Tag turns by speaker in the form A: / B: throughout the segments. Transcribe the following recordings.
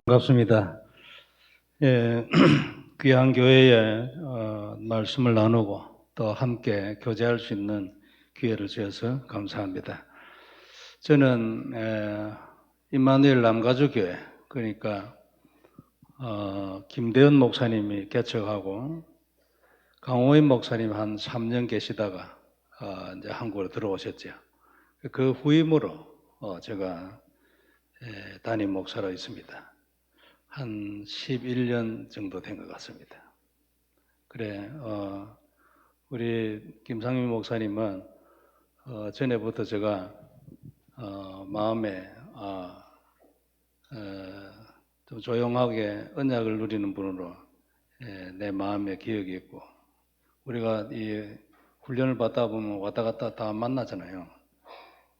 A: 반갑습니다. 예, 귀한 교회에 말씀을 나누고 또 함께 교제할 수 있는 기회를 주셔서 감사합니다. 저는 임마누엘 남가주교회, 그러니까 김대현 목사님이 개척하고 강호인 목사님 한 3년 계시다가 이제 한국으로 들어오셨죠. 그 후임으로 제가 담임 목사로 있습니다. 한 11년 정도 된 것 같습니다. 그래, 우리 김상민 목사님은 전에부터 제가 마음에 좀 조용하게 언약을 누리는 분으로 내 마음에 기억이 있고, 우리가 이 훈련을 받다 보면 왔다 갔다 다 만나잖아요.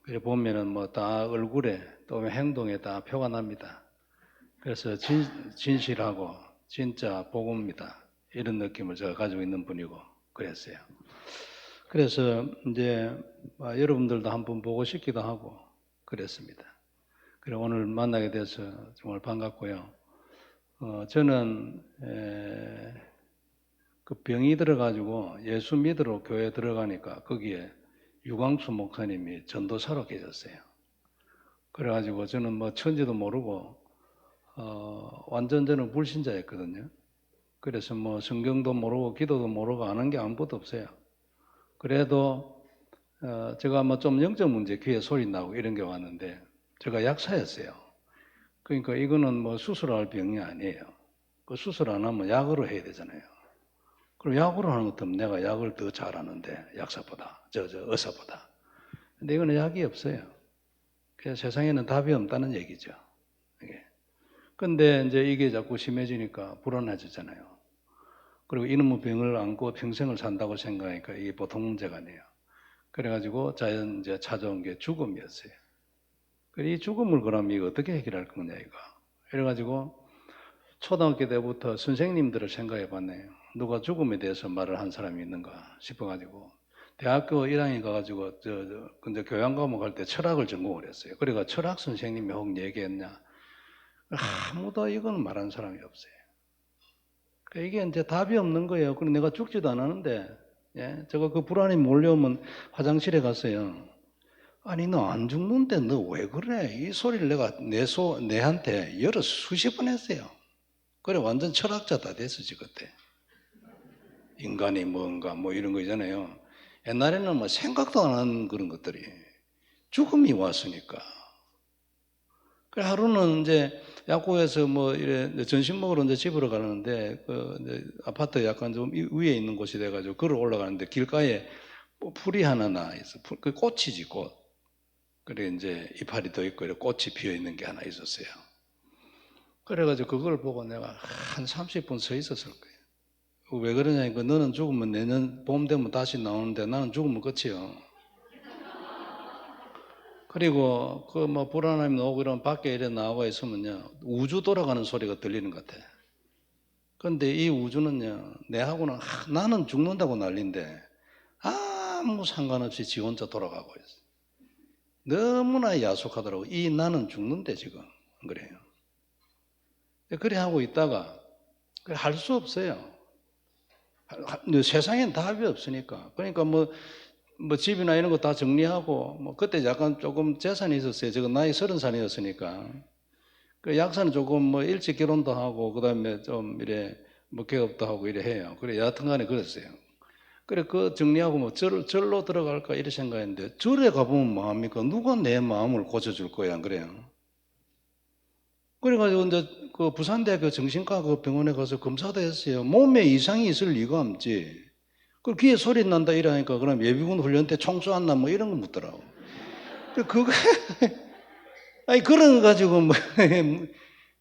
A: 그래 보면은 뭐 다 얼굴에 또 행동에 다 표가 납니다. 그래서 진실하고 진짜 복음입니다. 이런 느낌을 제가 가지고 있는 분이고 그랬어요. 그래서 이제 여러분들도 한번 보고 싶기도 하고 그랬습니다. 그래 오늘 만나게 돼서 정말 반갑고요. 저는 그 병이 들어가지고 예수 믿으러 교회 들어가니까 거기에 유광수 목사님이 전도사로 계셨어요. 그래가지고 저는 뭐 천지도 모르고 완전 저는 불신자였거든요. 그래서 뭐 성경도 모르고 기도도 모르고 아는 게 아무것도 없어요. 그래도 제가 뭐 좀 영적 문제, 귀에 소리 나고 이런 게 왔는데 제가 약사였어요. 그러니까 이거는 뭐 수술할 병이 아니에요. 그 수술 안 하면 약으로 해야 되잖아요. 그럼 약으로 하는 것도 내가 약을 더 잘하는데 약사보다, 의사보다. 근데 이거는 약이 없어요. 그래서 세상에는 답이 없다는 얘기죠. 이게. 근데 이제 이게 자꾸 심해지니까 불안해지잖아요. 그리고 이놈의 병을 안고 평생을 산다고 생각하니까 이게 보통 문제가 아니에요. 그래가지고 자연 이제 찾아온 게 죽음이었어요. 그래 이 죽음을 그럼 이거 어떻게 해결할 거냐 이거. 그래가지고 초등학교 때부터 선생님들을 생각해 봤네요. 누가 죽음에 대해서 말을 한 사람이 있는가 싶어가지고 대학교 1학년 가가지고 근데 교양 과목 할 때 철학을 전공을 했어요. 그러니까 철학 선생님이 혹 얘기했냐? 아무도 이건 말한 사람이 없어요. 이게 이제 답이 없는 거예요. 그럼 내가 죽지도 않았는데, 예? 제가 그 불안이 몰려오면 화장실에 갔어요. 아니, 너 안 죽는데 너 왜 그래? 이 소리를 내가 내한테 여러 수십 번 했어요. 그래, 완전 철학자 다 됐었지, 그때. 인간이 뭔가 뭐 이런 거 있잖아요. 옛날에는 뭐 생각도 안 하는 그런 것들이. 죽음이 왔으니까. 그래 하루는 이제 약국에서 뭐 이래 점심 먹으러 이제 집으로 가는데 그 이제 아파트 약간 좀 위에 있는 곳이 돼가지고 걸어 올라가는데 길가에 뭐 풀이 하나 나 있어. 그 꽃이지 꽃. 그래 이제 이파리 더 있고 꽃이 피어 있는 게 하나 있었어요. 그래가지고 그걸 보고 내가 한 30분 서 있었을 거예요. 왜 그러냐니까 너는 죽으면 내년 봄 되면 다시 나오는데 나는 죽으면 끝이요. 그리고 그 뭐 불안함이 오고 이러면 밖에 이래 나와 있으면요 우주 돌아가는 소리가 들리는 것 같아. 그런데 이 우주는요 내하고는 나는 죽는다고 난리인데 아무 상관없이 지 혼자 돌아가고 있어. 너무나 야속하더라고. 이 나는 죽는데 지금 그래요. 그래 하고 있다가 할 수 없어요. 세상엔 답이 없으니까. 그러니까 뭐 집이나 이런 거 다 정리하고 뭐 그때 약간 조금 재산이 있었어요. 제가 나이 30살이었으니까. 그 약사는 조금 뭐 일찍 결혼도 하고 그다음에 좀 이래 뭐 개업도 하고 이래 해요. 그래 여하튼간에 그랬어요. 그래 그 정리하고 뭐 절로 들어갈까 이래 생각했는데 절에 가보면 뭐합니까? 누가 내 마음을 고쳐줄 거야 안 그래요? 그래가지고 이제 그 부산대학교 정신과 그 병원에 가서 검사도 했어요. 몸에 이상이 있을 리가 없지. 그 귀에 소리 난다 이러니까 그럼 예비군 훈련 때 총 쏘았나 뭐 이런 거 묻더라고. 그거 아니 그런 거 가지고 뭐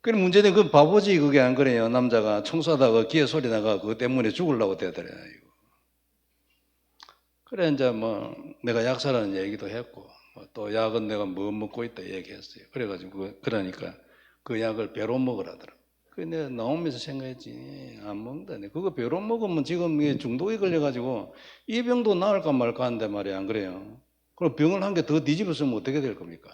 A: 그런 문제는 그 바보지 그게 안 그래요. 남자가 총 쏘다가 귀에 소리 나가 그것 때문에 죽으려고 되더래요. 그래 이제 뭐 내가 약사라는 얘기도 했고 또 약은 내가 뭐 먹고 있다 얘기했어요. 그래가지고 그러니까 그 약을 배로 먹으라더라. 그 내가 나오면서 생각했지 안 먹는다. 그거 배로 먹으면 지금 이게 중독에 걸려가지고 이 병도 나을까 말까 하는데 말이야 안 그래요? 그럼 병을 한 개 더 뒤집어 쓰면 어떻게 될 겁니까?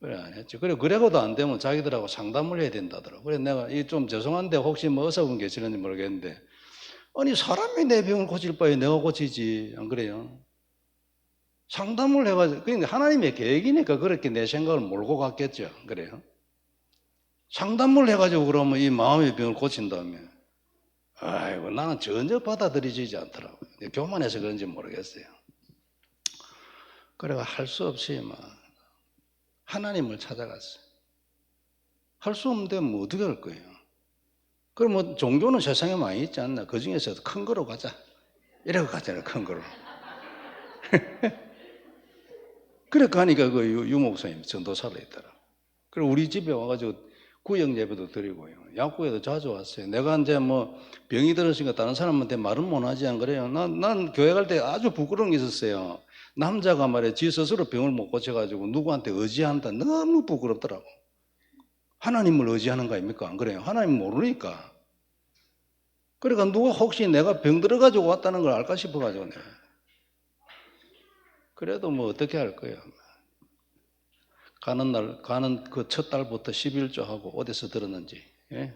A: 그래 안 했죠. 그래 그래고도 안 되면 자기들하고 상담을 해야 된다더라고. 그래 내가 이 좀 죄송한데 혹시 뭐 의사분 계시는지 모르겠는데 아니 사람이 내 병을 고칠 바에 내가 고치지 안 그래요? 상담을 해가지고 그러니까 하나님의 계획이니까 그렇게 내 생각을 몰고 갔겠죠. 그래요? 상담을 해가지고 그러면 이 마음의 병을 고친다면 아이고 나는 전혀 받아들이지 않더라고요. 교만해서 그런지 모르겠어요. 그래가 할 수 없이 막 하나님을 찾아갔어요. 할 수 없는데 뭐 어떻게 할 거예요? 그럼 뭐 종교는 세상에 많이 있지 않나? 그 중에서도 큰 거로 가자. 이래고 가잖아요, 큰 거로. 그래 가니까 그 유 목사님 전도사로 있더라. 그리고 우리 집에 와가지고 구역 예배도 드리고요. 약국에도 자주 왔어요. 내가 이제 뭐 병이 들었으니까 다른 사람한테 말은 못하지 안 그래요. 난 교회 갈 때 아주 부끄러운 게 있었어요. 남자가 말이야 지 스스로 병을 못 고쳐가지고 누구한테 의지한다. 너무 부끄럽더라고. 하나님을 의지하는 거 아닙니까? 안 그래요? 하나님 모르니까. 그러니까 누가 혹시 내가 병 들어가지고 왔다는 걸 알까 싶어가지고 내가. 그래도 뭐 어떻게 할 거예요. 가는 그 첫 달부터 11조 하고 어디서 들었는지. 예?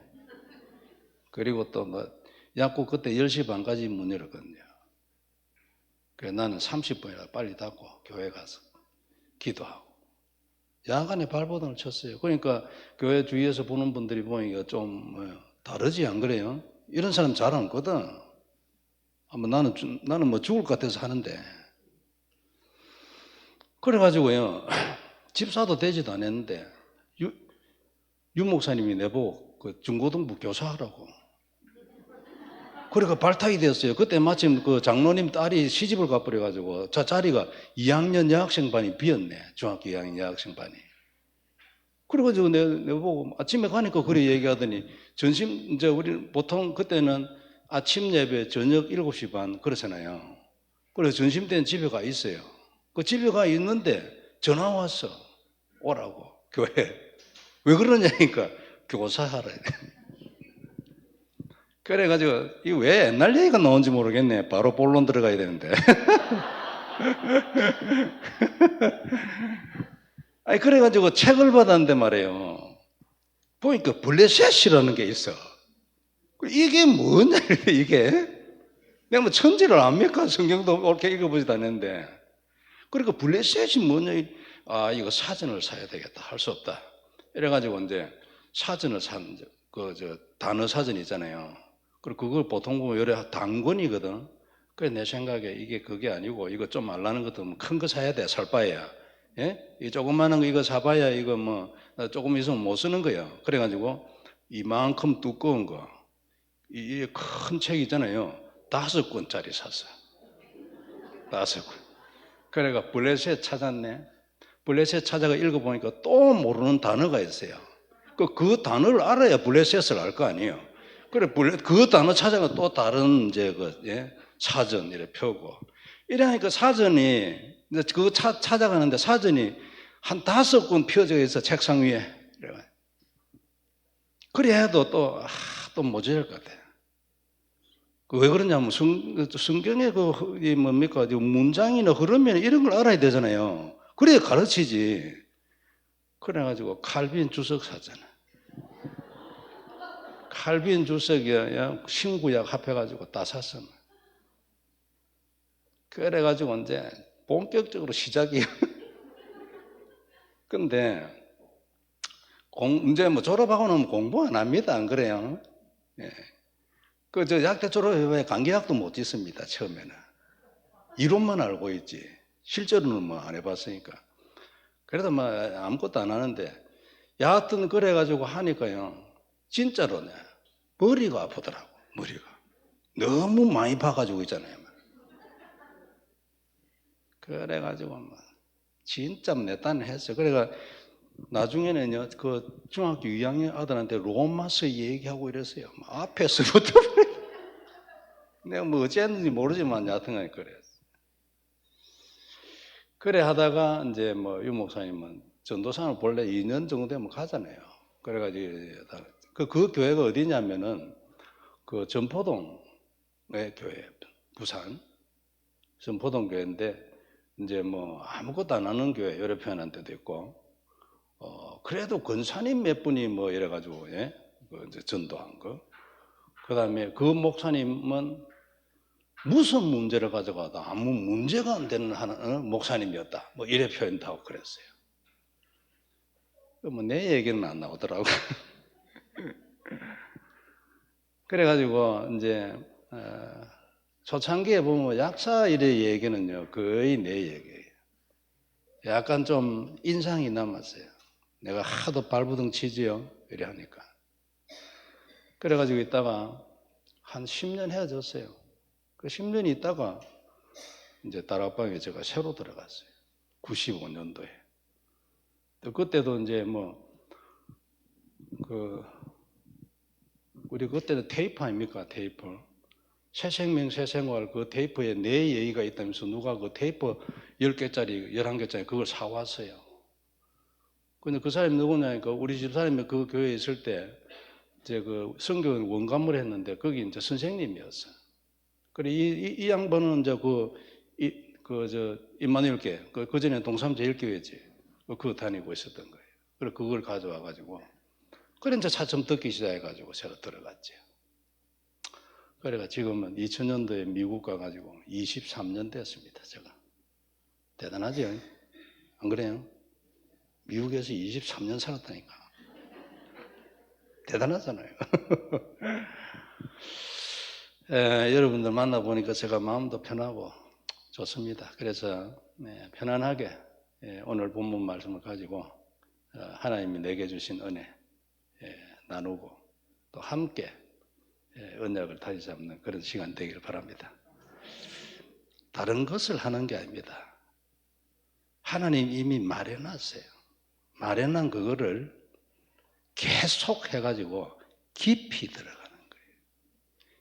A: 그리고 또 뭐 약국 그때 10시 반까지 문 열었거든요. 그래서 나는 30분이라 빨리 닫고 교회 가서 기도하고. 야간에 발버둥을 쳤어요. 그러니까 교회 주위에서 보는 분들이 보니까 좀 다르지 안 그래요? 이런 사람 잘 않거든. 나는 뭐 죽을 것 같아서 하는데. 그래가지고요. 집사도 되지도 않았는데 유 목사님이 내보고 그 중고등부 교사하라고. 그러니까 발탁이 됐어요. 그때 마침 그 장로님 딸이 시집을 가버려가지고 자리가 2학년 여학생반이 비었네. 중학교 2학년 여학생반이. 그래가지고 내보고 아침에 가니까 그래 얘기하더니 이제 우리 보통 그때는 아침 예배 저녁 7시 반 그렇잖아요. 그래서 점심 때는 집에 가 있어요. 그 집에 가 있는데 전화 왔어. 오라고 교회. 왜 그러냐니까 교사하라. 그래가지고 이거 왜 옛날 얘기가 나온지 모르겠네. 바로 본론 들어가야 되는데. 아니 그래가지고 책을 받았는데 말이에요. 보니까 블레셋이라는 게 있어. 이게 뭐냐 이게? 내가 뭐 천지를 압니까? 성경도 옳게 읽어보지도 않는데. 그러니까 블레셋이 뭐냐? 아 이거 사전을 사야 되겠다. 할 수 없다. 이래가지고 이제 사전을 저 단어 사전 있잖아요. 그리고 그걸 보통 보면 요래 단권이거든. 그래 내 생각에 이게 그게 아니고 이거 좀 알라는 것도 큰 거 사야 돼. 살 바에야. 예? 이 조그마한 거 이거 사봐야 이거 뭐 조금 있으면 못 쓰는 거예요. 그래가지고 이만큼 두꺼운 거, 이 큰 책 있잖아요. 5권짜리 샀어. 5권. 그래가 블레셋 찾았네. 블레셋 찾아가 읽어보니까 또 모르는 단어가 있어요. 그 단어를 알아야 블레셋을 알 거 아니에요. 그래, 그 단어 찾아가 또 다른 이제 사전 이래 펴고. 이러니까 사전이, 이제 그거 찾아가는데 사전이 한 5권 펴져 있어, 책상 위에. 그래야 해도 또 모자랄 것 같아. 왜 그러냐면 성경의 이 뭡니까? 문장이나 흐름이나 이런 걸 알아야 되잖아요. 그래야 가르치지. 그래가지고 칼빈 주석 샀잖아. 칼빈 주석이야 신구약 합해가지고 다 샀어. 그래가지고 이제 본격적으로 시작이야. 근데 이제 뭐 졸업하고 나면 공부 안 합니다. 안 그래요? 예. 저 약대 졸업해 강계약도 못 짓습니다. 처음에는 이론만 알고 있지 실제로는 뭐 안 해봤으니까. 그래도 뭐 아무것도 안 하는데 여하튼 그래가지고 하니까요 진짜로네 머리가 아프더라고. 머리가 너무 많이 봐가지고 있잖아요. 그래가지고 뭐 진짜 내 딴을 했어요. 그래가 나중에는요 그 중학교 2학년 아들한테 로마서 얘기하고 이랬어요. 앞에서부터 내가 뭐 어찌했는지 모르지만 여하튼간에 그랬어. 그래 하다가 이제 뭐 유 목사님은 전도사는 본래 2년 정도 되면 가잖아요. 그래가지고 그 교회가 어디냐면은 그 전포동의 교회, 부산 전포동 교회인데 이제 뭐 아무것도 안 하는 교회 이렇게 표현한 데도 있고 그래도 권사님 몇 분이 뭐 이래가지고, 예? 그 이제 전도한 거. 그 다음에 그 목사님은 무슨 문제를 가져가도 아무 문제가 안 되는 목사님이었다. 뭐 이래 표현하고 그랬어요. 뭐 내 얘기는 안 나오더라고. 그래가지고 이제 초창기에 보면 약사 일의 얘기는요 거의 내 얘기예요. 약간 좀 인상이 남았어요. 내가 하도 발부둥 치지요 이래 하니까. 그래가지고 있다가 한 10년 헤어졌어요. 그 10년이 있다가 이제 다락방에 제가 새로 들어갔어요. 95년도에. 그때도 이제 우리 그때는 테이프 아닙니까? 테이프. 새생명 새생활 그 테이프에 내 얘기가 있다면서 누가 그 테이프 10개짜리 11개짜리 그걸 사왔어요. 근데 그 사람이 누구냐니까 우리 집사람이 그 교회에 있을 때 이제 그 성경 원감을 했는데 거기 이제 선생님이었어. 그래 이 양반은 이제 임마누엘교회 그 전에 동삼 제일교회지 그거 다니고 있었던 거예요. 그래 그걸 가져와 가지고 그래 이제 차츰 듣기 시작해 가지고 제가 들어갔죠. 그래가 지금은 2000년도에 미국 가가지고 23년 됐습니다. 제가 대단하죠? 안 그래요? 미국에서 23년 살았다니까. 대단하잖아요. 여러분들 만나보니까 제가 마음도 편하고 좋습니다. 그래서 편안하게 오늘 본문 말씀을 가지고 하나님이 내게 주신 은혜 나누고 또 함께 언약을 다시 잡는 그런 시간 되기를 바랍니다. 다른 것을 하는 게 아닙니다. 하나님 이미 마련하세요. 마련한 그거를 계속 해가지고 깊이 들어가는 거예요.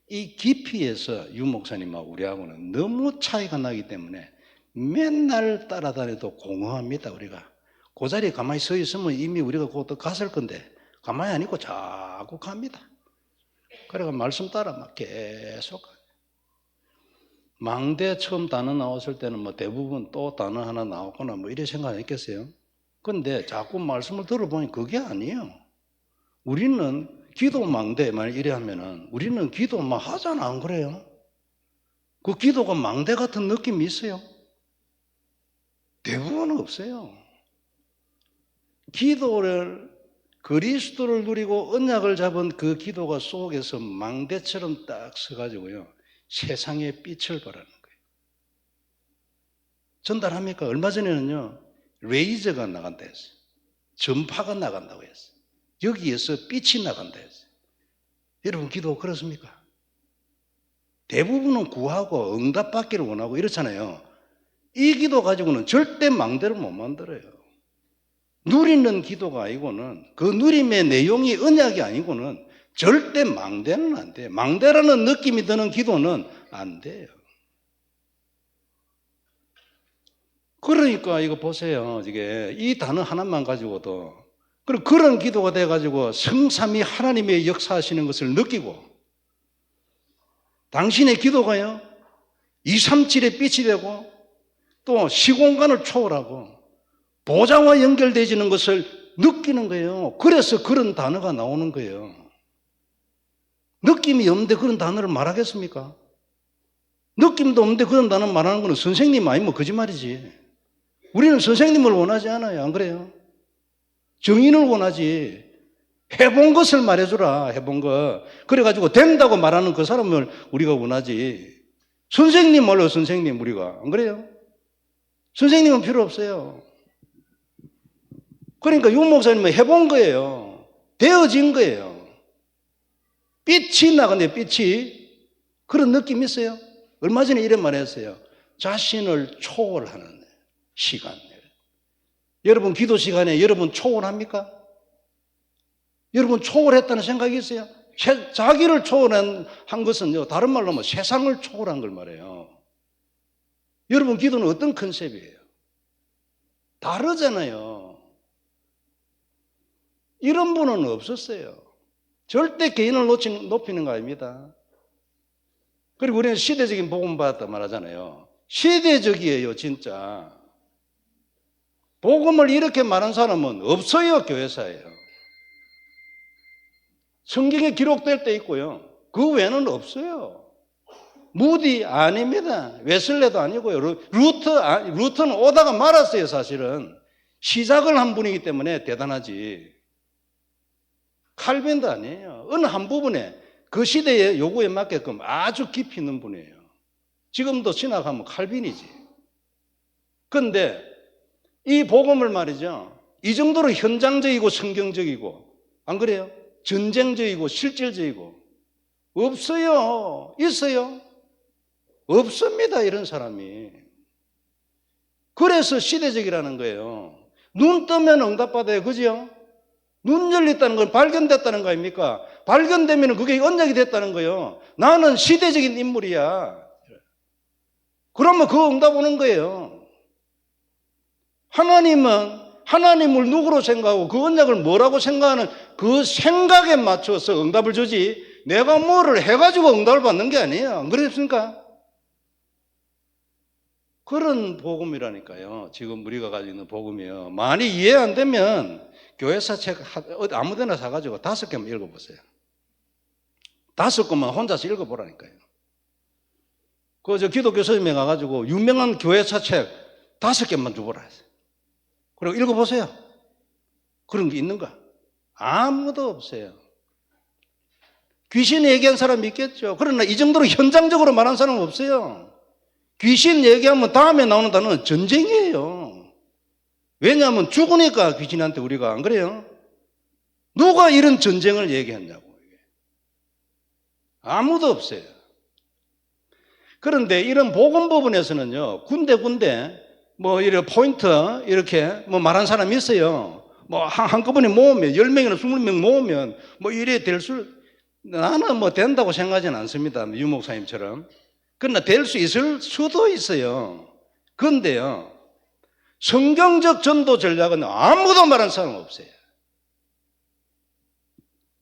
A: 이 깊이에서 유 목사님하고 우리하고는 너무 차이가 나기 때문에 맨날 따라다녀도 공허합니다. 우리가 그 자리에 가만히 서 있으면 이미 우리가 곧 갔을 건데 가만히 안 있고 자꾸 갑니다. 그래가 말씀 따라 막 계속 망대 처음 단어 나왔을 때는 뭐 대부분 또 단어 하나 나왔거나 뭐 이래 생각했겠어요. 근데 자꾸 말씀을 들어보니 그게 아니에요. 우리는 기도 망대 만약 이래 하면은 우리는 기도만 하잖아 안 그래요? 그 기도가 망대 같은 느낌이 있어요? 대부분은 없어요. 기도를 그리스도를 누리고 언약을 잡은 그 기도가 속에서 망대처럼 딱 서가지고요 세상의 빛을 발하는 거예요. 전달합니까? 얼마 전에는요 레이저가 나간다 했어요. 전파가 나간다고 했어요. 여기에서 빛이 나간다 했어요. 여러분 기도 그렇습니까? 대부분은 구하고 응답받기를 원하고 이렇잖아요. 이 기도 가지고는 절대 망대를 못 만들어요. 누리는 기도가 아니고는 그 누림의 내용이 언약이 아니고는 절대 망대는 안 돼요. 망대라는 느낌이 드는 기도는 안 돼요. 그러니까 이거 보세요. 이게 이 단어 하나만 가지고도 그런 기도가 돼가지고 성삼위 하나님의 역사하시는 것을 느끼고 당신의 기도가요 237의 빛이 되고 또 시공간을 초월하고 보좌와 연결되어지는 것을 느끼는 거예요. 그래서 그런 단어가 나오는 거예요. 느낌이 없는데 그런 단어를 말하겠습니까? 느낌도 없는데 그런 단어 말하는 거는 선생님 아니면 거짓말이지. 우리는 선생님을 원하지 않아요. 안 그래요? 정인을 원하지. 해본 것을 말해주라. 해본 거. 그래가지고 된다고 말하는 그 사람을 우리가 원하지. 선생님 말로 선생님 우리가. 안 그래요? 선생님은 필요 없어요. 그러니까 유 목사님은 해본 거예요. 되어진 거예요. 빛이 나간대, 빛이. 그런 느낌 있어요? 얼마 전에 이런 말 했어요. 자신을 초월하는 시간. 여러분 기도 시간에 여러분 초월합니까? 여러분 초월했다는 생각이 있어요? 자기를 초월한 것은요, 다른 말로 하면 세상을 초월한 걸 말해요. 여러분 기도는 어떤 컨셉이에요? 다르잖아요. 이런 분은 없었어요. 절대 개인을 높이는 거 아닙니다. 그리고 우리는 시대적인 복음 받았다 말하잖아요. 시대적이에요, 진짜. 복음을 이렇게 말한 사람은 없어요, 교회사예요. 성경에 기록될 때 있고요. 그 외에는 없어요. 무디 아닙니다. 웨슬레도 아니고요. 루터는 오다가 말았어요, 사실은. 시작을 한 분이기 때문에 대단하지. 칼빈도 아니에요. 어느 한 부분에 그 시대의 요구에 맞게끔 아주 깊이 있는 분이에요. 지금도 신학하면 칼빈이지. 그런데 이 복음을 말이죠. 이 정도로 현장적이고 성경적이고, 안 그래요? 전쟁적이고 실질적이고 없어요. 있어요? 없습니다. 이런 사람이. 그래서 시대적이라는 거예요. 눈 뜨면 응답받아요. 그죠? 눈 열렸다는 건 발견됐다는 거 아닙니까? 발견되면 그게 언약이 됐다는 거예요. 나는 시대적인 인물이야. 그러면 그 응답 오는 거예요. 하나님은 하나님을 누구로 생각하고 그 언약을 뭐라고 생각하는 그 생각에 맞춰서 응답을 주지, 내가 뭐를 해가지고 응답을 받는 게 아니에요. 안 그렇습니까? 그런 복음이라니까요. 지금 우리가 가지고 있는 복음이요. 많이 이해 안 되면 교회사 책 아무 데나 사가지고 5개만 읽어보세요. 5권만 혼자서 읽어보라니까요. 저 기독교 서점에 가가지고 유명한 교회사 책 5개만 줘보라 했어요. 그리고 읽어보세요. 그런 게 있는가? 아무도 없어요. 귀신 얘기한 사람 있겠죠. 그러나 이 정도로 현장적으로 말한 사람은 없어요. 귀신 얘기하면 다음에 나오는 단어는 전쟁이에요. 왜냐하면 죽으니까 귀신한테 우리가, 안 그래요? 누가 이런 전쟁을 얘기했냐고. 아무도 없어요. 그런데 이런 복음 부분에서는요, 군데 뭐 이렇게 포인트 이렇게 뭐 말한 사람이 있어요. 뭐 한꺼번에 모으면 10명이나 20명 모으면 뭐 이래 될 나는 뭐 된다고 생각하지는 않습니다. 유 목사님처럼. 그러나 될 수 있을 수도 있어요. 그런데요, 성경적 전도 전략은 아무도 말한 사람 없어요.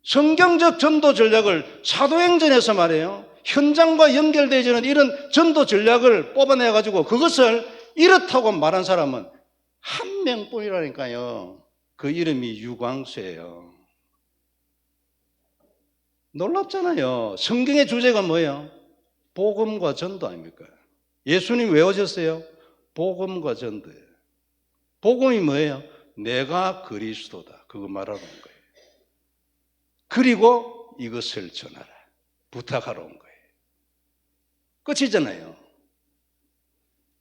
A: 성경적 전도 전략을 사도행전에서 말해요. 현장과 연결되어지는 이런 전도 전략을 뽑아내가지고 그것을 이렇다고 말한 사람은 한 명뿐이라니까요. 그 이름이 유광수예요. 놀랍잖아요. 성경의 주제가 뭐예요? 복음과 전도 아닙니까? 예수님 왜 오셨어요? 복음과 전도예요. 복음이 뭐예요? 내가 그리스도다. 그거 말하러 온 거예요. 그리고 이것을 전하라. 부탁하러 온 거예요. 끝이잖아요.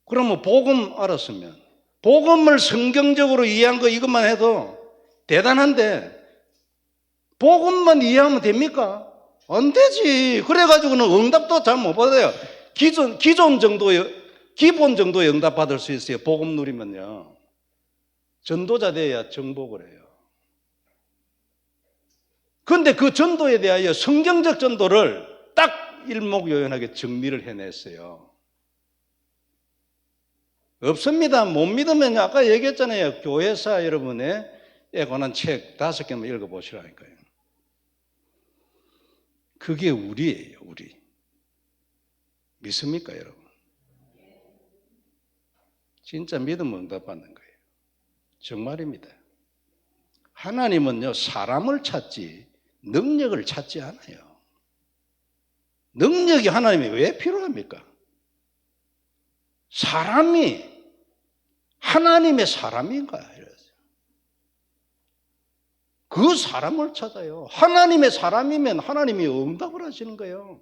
A: 그러면 복음 알았으면, 복음을 성경적으로 이해한 거 이것만 해도 대단한데, 복음만 이해하면 됩니까? 안 되지. 그래가지고는 응답도 잘 못 받아요. 기본 정도의 응답 받을 수 있어요. 복음 누리면요. 전도자 돼야 정복을 해요. 그런데 그 전도에 대하여 성경적 전도를 딱 일목요연하게 정리를 해냈어요. 없습니다. 못 믿으면 아까 얘기했잖아요. 교회사 여러분에 관한 책 5개만 읽어보시라니까요. 그게 우리예요, 우리. 믿습니까, 여러분? 진짜 믿으면 응답받는 거예요. 정말입니다. 하나님은요, 사람을 찾지 능력을 찾지 않아요. 능력이 하나님이 왜 필요합니까? 사람이 하나님의 사람인가? 그 사람을 찾아요. 하나님의 사람이면 하나님이 응답을 하시는 거예요.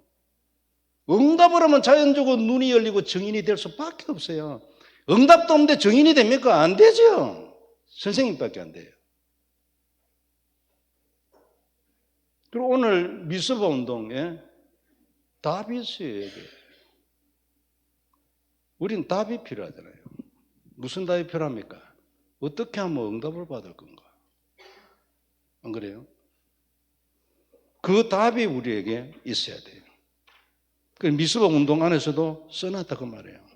A: 응답을 하면 자연적으로 눈이 열리고 증인이 될 수밖에 없어요. 응답도 없는데 증인이 됩니까? 안 되죠. 선생님밖에 안 돼요. 그리고 오늘 미스바 운동에 답이 있어요. 여기. 우린 답이 필요하잖아요. 무슨 답이 필요합니까? 어떻게 하면 응답을 받을 건가? 안 그래요? 그 답이 우리에게 있어야 돼요. 그 미스바 운동 안에서도 써놨다 그 말이에요.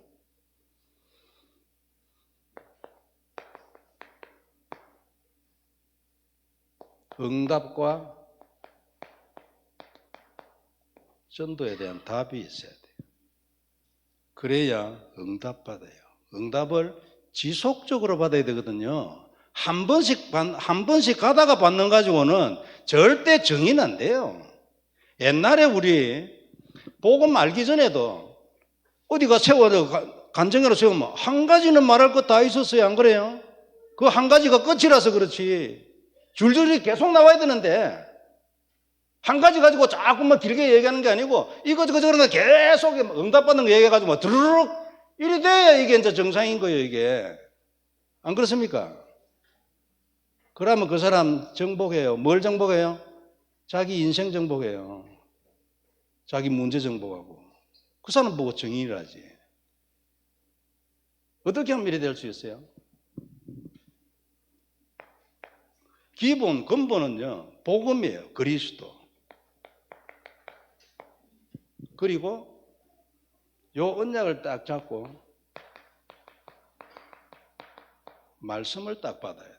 A: 응답과 전도에 대한 답이 있어야 돼요. 그래야 응답받아요. 응답을 지속적으로 받아야 되거든요. 한 번씩 가다가 받는 가지고는 절대 정의는 안 돼요. 옛날에 우리 복음 알기 전에도 어디가 간증회로 세우면 한 가지는 말할 것 다 있었어요. 안 그래요? 그 한 가지가 끝이라서 그렇지. 줄줄이 계속 나와야 되는데 한 가지 가지고 자꾸만 길게 얘기하는 게 아니고 이거 계속 응답받는 거 얘기해가지고 드르륵 이리 돼야 이게 이제 정상인 거예요. 이게 안 그렇습니까? 그러면 그 사람 정복해요. 뭘 정복해요? 자기 인생 정복해요. 자기 문제 정복하고. 그 사람 보고 정의라지. 어떻게 하면 이래 될 수 있어요? 근본은요, 복음이에요. 그리스도. 그리고 요 언약을 딱 잡고 말씀을 딱 받아야 돼.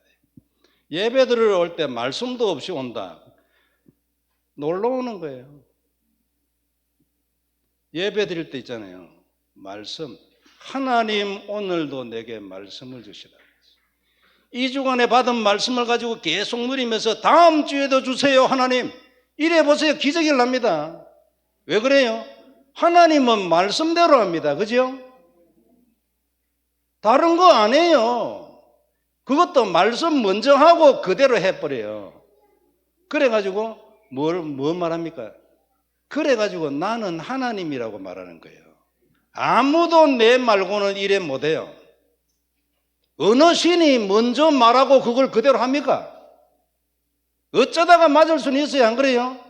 A: 예배 들으러 올 때 말씀도 없이 온다. 놀러 오는 거예요. 예배 드릴 때 있잖아요. 말씀. 하나님 오늘도 내게 말씀을 주시라. 2주간에 받은 말씀을 가지고 계속 누리면서 다음 주에도 주세요 하나님. 이래 보세요. 기적이 납니다. 왜 그래요? 하나님은 말씀대로 합니다. 그죠? 다른 거 안 해요. 그것도 말씀 먼저 하고 그대로 해버려요. 그래가지고 뭐 말합니까? 그래가지고 나는 하나님이라고 말하는 거예요. 아무도 내 말고는 이래 못해요. 어느 신이 먼저 말하고 그걸 그대로 합니까? 어쩌다가 맞을 수는 있어요. 안 그래요?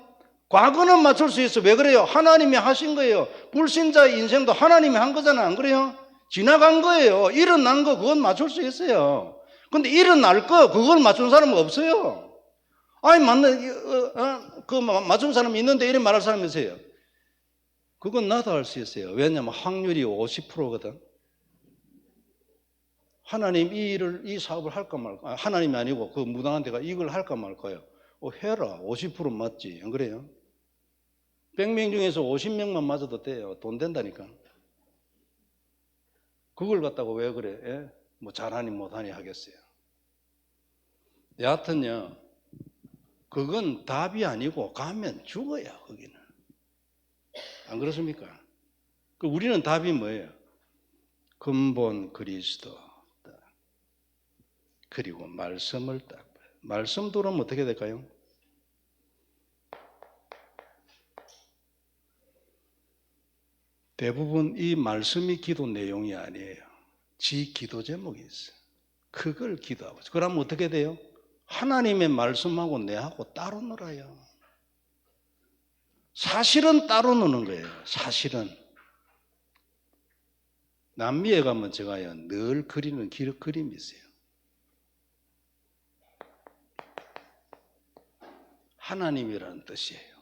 A: 과거는 맞출 수 있어. 왜 그래요? 하나님이 하신 거예요. 불신자의 인생도 하나님이 한 거잖아. 안 그래요? 지나간 거예요. 일어난 거 그건 맞출 수 있어요. 근데 일어날 거 그걸 맞춘 사람은 없어요. 아니 맞춘 사람이 있는데 이래 말할 사람이 있어요. 그건 나도 할 수 있어요. 왜냐하면 확률이 50%거든. 하나님 이 사업을 할까 말까. 하나님이 아니고 그 무당한 데가 이걸 할까 말까요. 해라. 50% 맞지. 안 그래요? 100명 중에서 50명만 맞아도 돼요. 돈 된다니까. 그걸 갖다가 왜 그래? 예? 뭐 잘하니 못하니 하겠어요. 여하튼요. 그건 답이 아니고 가면 죽어요. 거기는. 안 그렇습니까? 우리는 답이 뭐예요? 근본 그리스도. 그리고 말씀을 딱 봐요. 말씀 들으면 어떻게 될까요? 대부분 이 말씀이 기도 내용이 아니에요. 지 기도 제목이 있어요. 그걸 기도하고 있어요. 그러면 어떻게 돼요? 하나님의 말씀하고 내하고 따로 놀아요. 사실은 따로 노는 거예요. 사실은. 남미에 가면 제가요 늘 그리는 그림이 있어요. 하나님이라는 뜻이에요.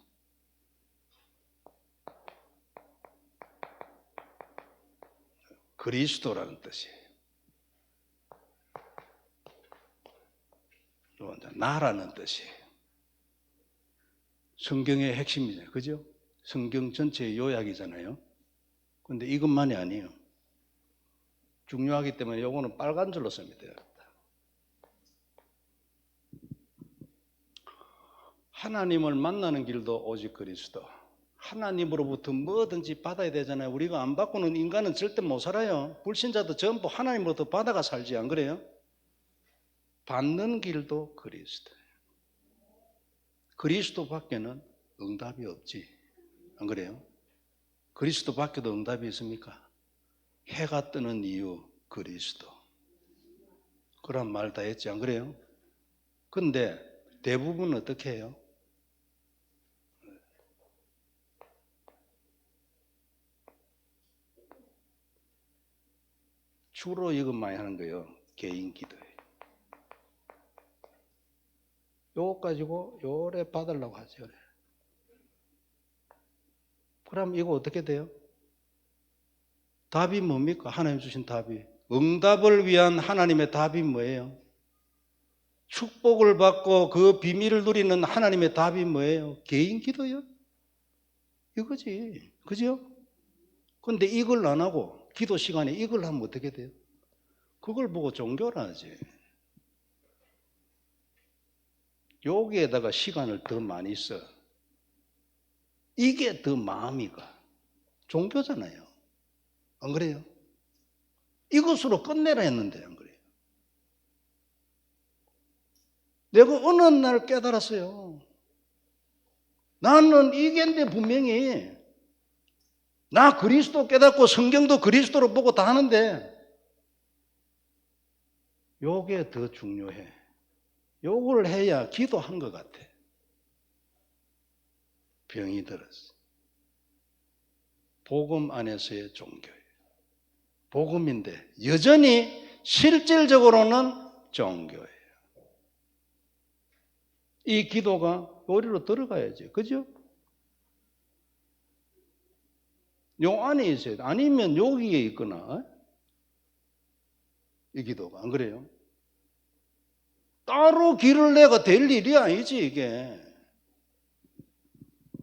A: 그리스도라는 뜻이에요. 나라는 뜻이에요. 성경의 핵심이잖아요. 그죠? 성경 전체의 요약이잖아요. 근데 이것만이 아니에요. 중요하기 때문에 요거는 빨간 줄로 쓰면 돼요. 하나님을 만나는 길도 오직 그리스도. 하나님으로부터 뭐든지 받아야 되잖아요. 우리가 안 받고는 인간은 절대 못 살아요. 불신자도 전부 하나님으로부터 받아가 살지. 안 그래요? 받는 길도 그리스도예요. 그리스도 밖에는 응답이 없지. 안 그래요? 그리스도 밖에도 응답이 있습니까? 해가 뜨는 이유 그리스도. 그런 말 다 했지. 안 그래요? 근데 대부분 어떻게 해요? 주로 이것 많이 하는 거예요. 개인 기도예요. 요거 가지고 요래 받으려고 하죠. 그럼 이거 어떻게 돼요? 답이 뭡니까? 하나님 주신 답이. 응답을 위한 하나님의 답이 뭐예요? 축복을 받고 그 비밀을 누리는 하나님의 답이 뭐예요? 개인 기도요? 이거지. 그죠? 근데 이걸 안 하고 기도 시간에 이걸 하면 어떻게 돼요? 그걸 보고 종교라지. 여기에다가 시간을 더 많이 써. 이게 더 마음이가. 종교잖아요. 안 그래요? 이것으로 끝내라 했는데 안 그래요? 내가 어느 날 깨달았어요. 나는 이게인데 분명히 나 그리스도 깨닫고 성경도 그리스도로 보고 다 하는데 요게 더 중요해. 요걸 해야 기도한 것 같아. 병이 들었어. 복음 안에서의 종교예요. 복음인데 여전히 실질적으로는 종교예요. 이 기도가 요리로 들어가야지. 그죠? 요 안에 있어야 돼. 아니면 여기에 있거나 이 기도가 안 그래요? 따로 길을 내가 될 일이 아니지 이게.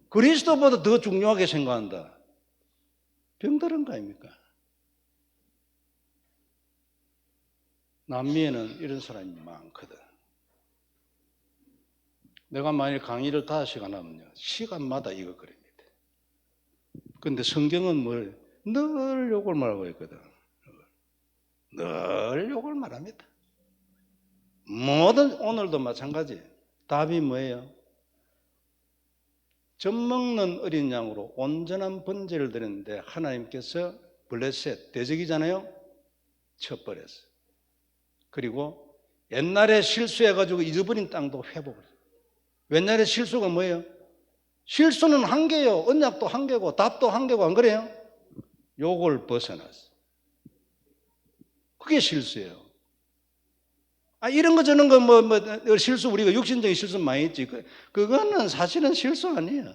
A: 그리스도보다 더 중요하게 생각한다. 병들은 거 아닙니까? 남미에는 이런 사람이 많거든. 내가 만약 강의를 5시간 하면요. 시간마다 이거 그립니다. 근데 성경은 뭘 늘 욕을 말하고 있거든. 늘 욕을 말합니다. 모든 오늘도 마찬가지. 답이 뭐예요? 젖먹는 어린 양으로 온전한 번제를 드렸는데 하나님께서 블레셋 대적이잖아요. 쳐버렸어요. 그리고 옛날에 실수해가지고 잊어버린 땅도 회복을 해요. 옛날에 실수가 뭐예요? 실수는 한 개예요. 언약도 한 개고 답도 한 개고 안 그래요? 요걸 벗어났어요. 그게 실수예요. 이런 거 저런 거 실수 우리가 육신적인 실수 많이 했지. 그거는 사실은 실수 아니에요.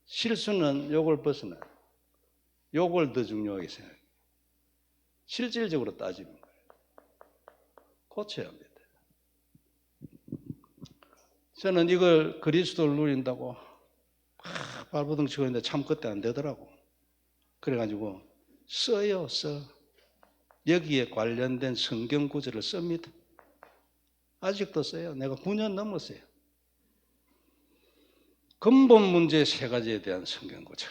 A: 실수는 요걸 벗어나요. 요걸 더 중요하게 생각해요. 실질적으로 따지는 거예요. 고쳐야 합니다. 저는 이걸 그리스도를 누린다고 발버둥 치고 있는데 참 그때 안 되더라고. 그래가지고 써요. 여기에 관련된 성경 구절을 씁니다. 아직도 써요. 내가 9년 넘었어요. 근본 문제 3가지에 대한 성경 구절.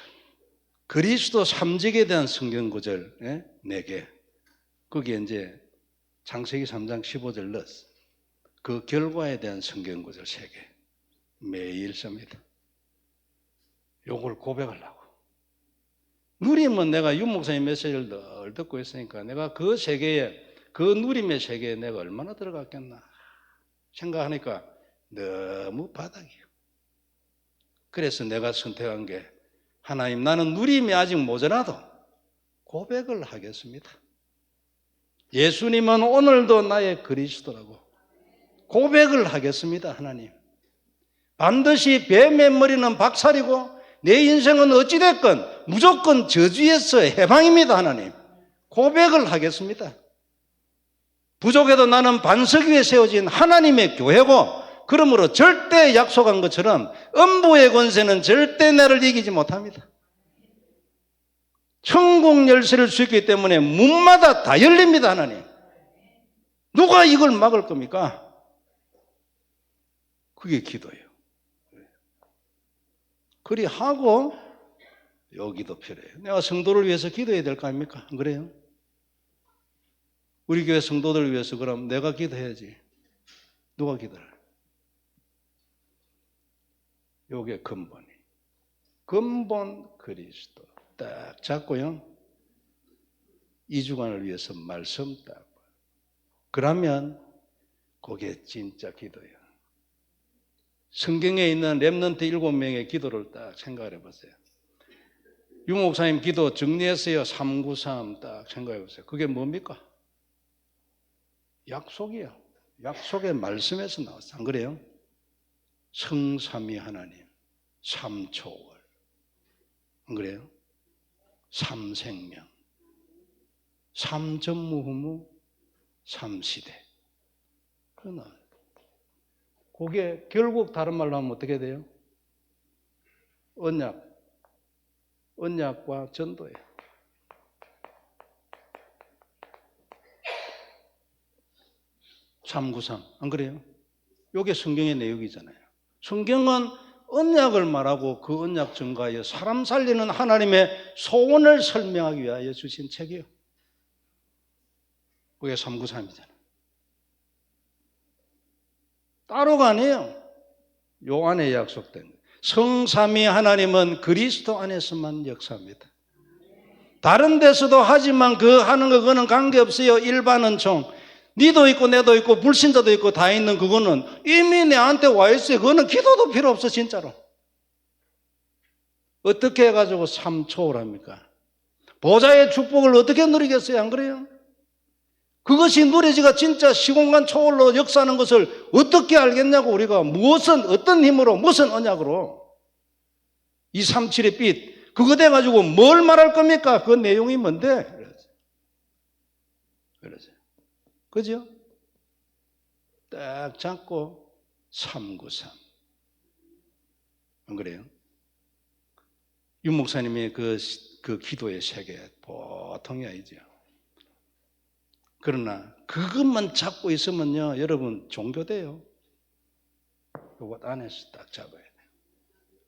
A: 그리스도 삼직에 대한 성경 구절 4개. 거기에 이제 창세기 3장 15절 넣었어. 그 결과에 대한 성경 구절 3개. 매일 씁니다. 요걸 고백하려고. 누림은 내가 윤 목사님 메시지를 늘 듣고 있으니까 내가 그 세계에, 그 누림의 세계에 내가 얼마나 들어갔겠나 생각하니까 너무 바닥이에요. 그래서 내가 선택한 게 하나님, 나는 누림이 아직 모자라도 고백을 하겠습니다. 예수님은 오늘도 나의 그리스도라고 고백을 하겠습니다. 하나님, 반드시 뱀의 머리는 박살이고 내 인생은 어찌됐건 무조건 저주에서 해방입니다. 하나님, 고백을 하겠습니다. 부족해도 나는 반석 위에 세워진 하나님의 교회고, 그러므로 절대 약속한 것처럼 음부의 권세는 절대 나를 이기지 못합니다. 천국 열쇠를 주셨기 때문에 문마다 다 열립니다. 하나님, 누가 이걸 막을 겁니까? 그게 기도예요. 그리 하고 여기도 필요해요. 내가 성도를 위해서 기도해야 될 거 아닙니까? 안 그래요? 우리 교회 성도들을 위해서 그럼 내가 기도해야지. 누가 기도를? 요게 근본이. 근본 그리스도 딱 잡고요. 2주간을 위해서 말씀 딱. 그러면 그게 진짜 기도예요. 성경에 있는 렘넌트 7명의 기도를 딱 생각해 보세요. 유 목사님 기도 정리했어요. 393 딱 생각해 보세요. 그게 뭡니까? 약속이에요. 약속의 말씀에서 나왔어요. 안 그래요? 성삼위 하나님, 삼초월. 안 그래요? 삼생명, 삼전무후무, 삼시대. 그러나 그게 결국 다른 말로 하면 어떻게 돼요? 언약과 전도예요. 393. 안 그래요? 이게 성경의 내용이잖아요. 성경은 언약을 말하고 그 언약 증거하여 사람 살리는 하나님의 소원을 설명하기 위하여 주신 책이에요. 그게 393이잖아요. 따로가 아니에요. 요 안에 약속된 거예요. 성삼위 하나님은 그리스도 안에서만 역사합니다. 다른 데서도 하지만 그 하는 거 그거는 관계없어요. 일반은 총 니도 있고 내도 있고 불신자도 있고 다 있는 그거는 이미 내한테 와 있어요. 그거는 기도도 필요 없어 진짜로. 어떻게 해가지고 삶 초월합니까? 보좌의 축복을 어떻게 누리겠어요? 안 그래요? 그것이 누려지가 진짜 시공간 초월로 역사하는 것을 어떻게 알겠냐고. 우리가 무엇은 어떤 힘으로 무슨 언약으로 237의 빛 그거 돼가지고 뭘 말할 겁니까? 그 내용이 뭔데? 그러죠. 그죠? 딱 잡고 393. 안 그래요? 윤 목사님의 그 기도의 세계 보통이 아니죠. 그러나 그것만 잡고 있으면요, 여러분 종교돼요. 이것 안에서 딱 잡아야 돼요.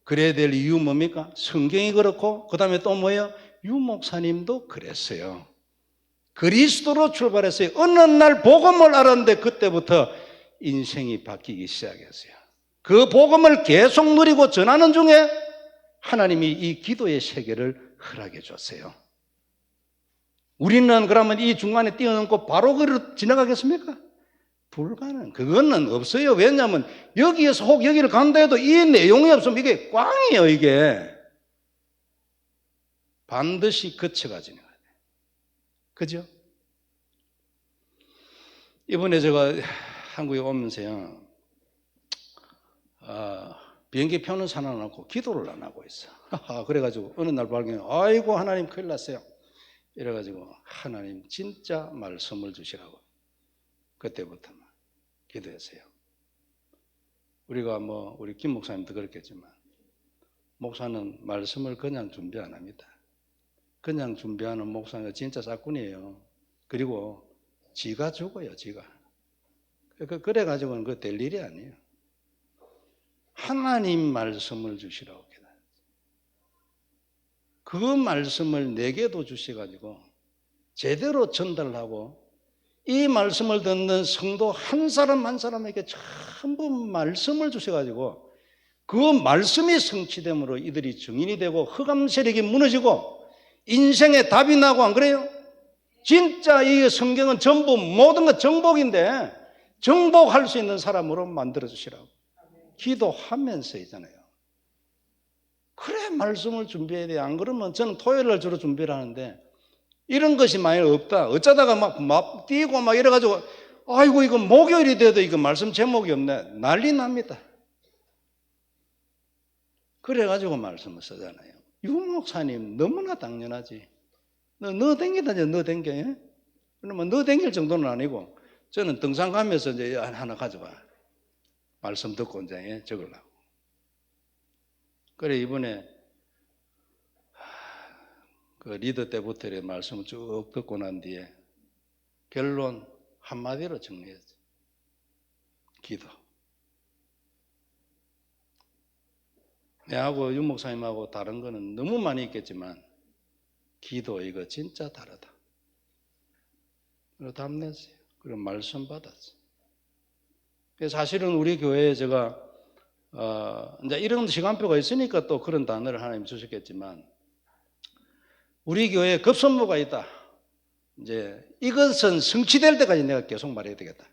A: 그래야 될 이유 뭡니까? 성경이 그렇고 그 다음에 또 뭐예요? 윤 목사님도 그랬어요. 그리스도로 출발했어요. 어느 날 복음을 알았는데 그때부터 인생이 바뀌기 시작했어요. 그 복음을 계속 누리고 전하는 중에 하나님이 이 기도의 세계를 허락해 줬어요. 우리는 그러면 이 중간에 뛰어넘고 바로 그를 지나가겠습니까? 불가능. 그거는 없어요. 왜냐하면 여기에서 혹 여기를 간다 해도 이 내용이 없으면 이게 꽝이에요. 이게 반드시 거쳐가 지나가야 돼요. 그죠? 이번에 제가 한국에 오면서요, 비행기 표는 사놔놓고 기도를 안 하고 있어. 그래가지고 어느 날 발견해, 아이고 하나님 큰일 났어요. 이래가지고 하나님 진짜 말씀을 주시라고 그때부터 기도했어요. 우리가 우리 김 목사님도 그렇겠지만 목사는 말씀을 그냥 준비 안 합니다. 그냥 준비하는 목사가 진짜 짝꾼이에요. 그리고 지가 죽어요. 지가. 그래가지고는 그거 될 일이 아니에요. 하나님 말씀을 주시라고 기도해요. 그 말씀을 내게도 주셔가지고 제대로 전달하고 이 말씀을 듣는 성도 한 사람 한 사람에게 전부 말씀을 주셔가지고 그 말씀이 성취됨으로 이들이 증인이 되고 흑암 세력이 무너지고 인생의 답이 나고. 안 그래요? 진짜 이 성경은 전부 모든 것 정복인데 정복할 수 있는 사람으로 만들어 주시라고 기도하면서이잖아요. 그래 말씀을 준비해야 돼요. 안 그러면 저는 토요일 날 주로 준비를 하는데 이런 것이 만약 없다. 어쩌다가 막 뛰고 막 이래가지고 아이고 이거 목요일이 돼도 이거 말씀 제목이 없네. 난리 납니다. 그래가지고 말씀을 쓰잖아요. 유 목사님 너무나 당연하지. 너 댕기다니 너 댕겨. 예? 그러면 너 댕길 정도는 아니고 저는 등산 가면서 이제 하나 가져와. 말씀 듣고 이제 적으려고. 그래 이번에 그 리더 때부터 말씀을 쭉 듣고 난 뒤에 결론 한마디로 정리했어요. 기도. 내하고 윤 목사님하고 다른 거는 너무 많이 있겠지만 기도 이거 진짜 다르다. 그리고 답 냈어요. 그리고 말씀 받았어요. 사실은 우리 교회에 제가 이제 이런 시간표가 있으니까 또 그런 단어를 하나님 주셨겠지만 우리 교회에 급선무가 있다. 이제 이것은 성취될 때까지 내가 계속 말해야 되겠다.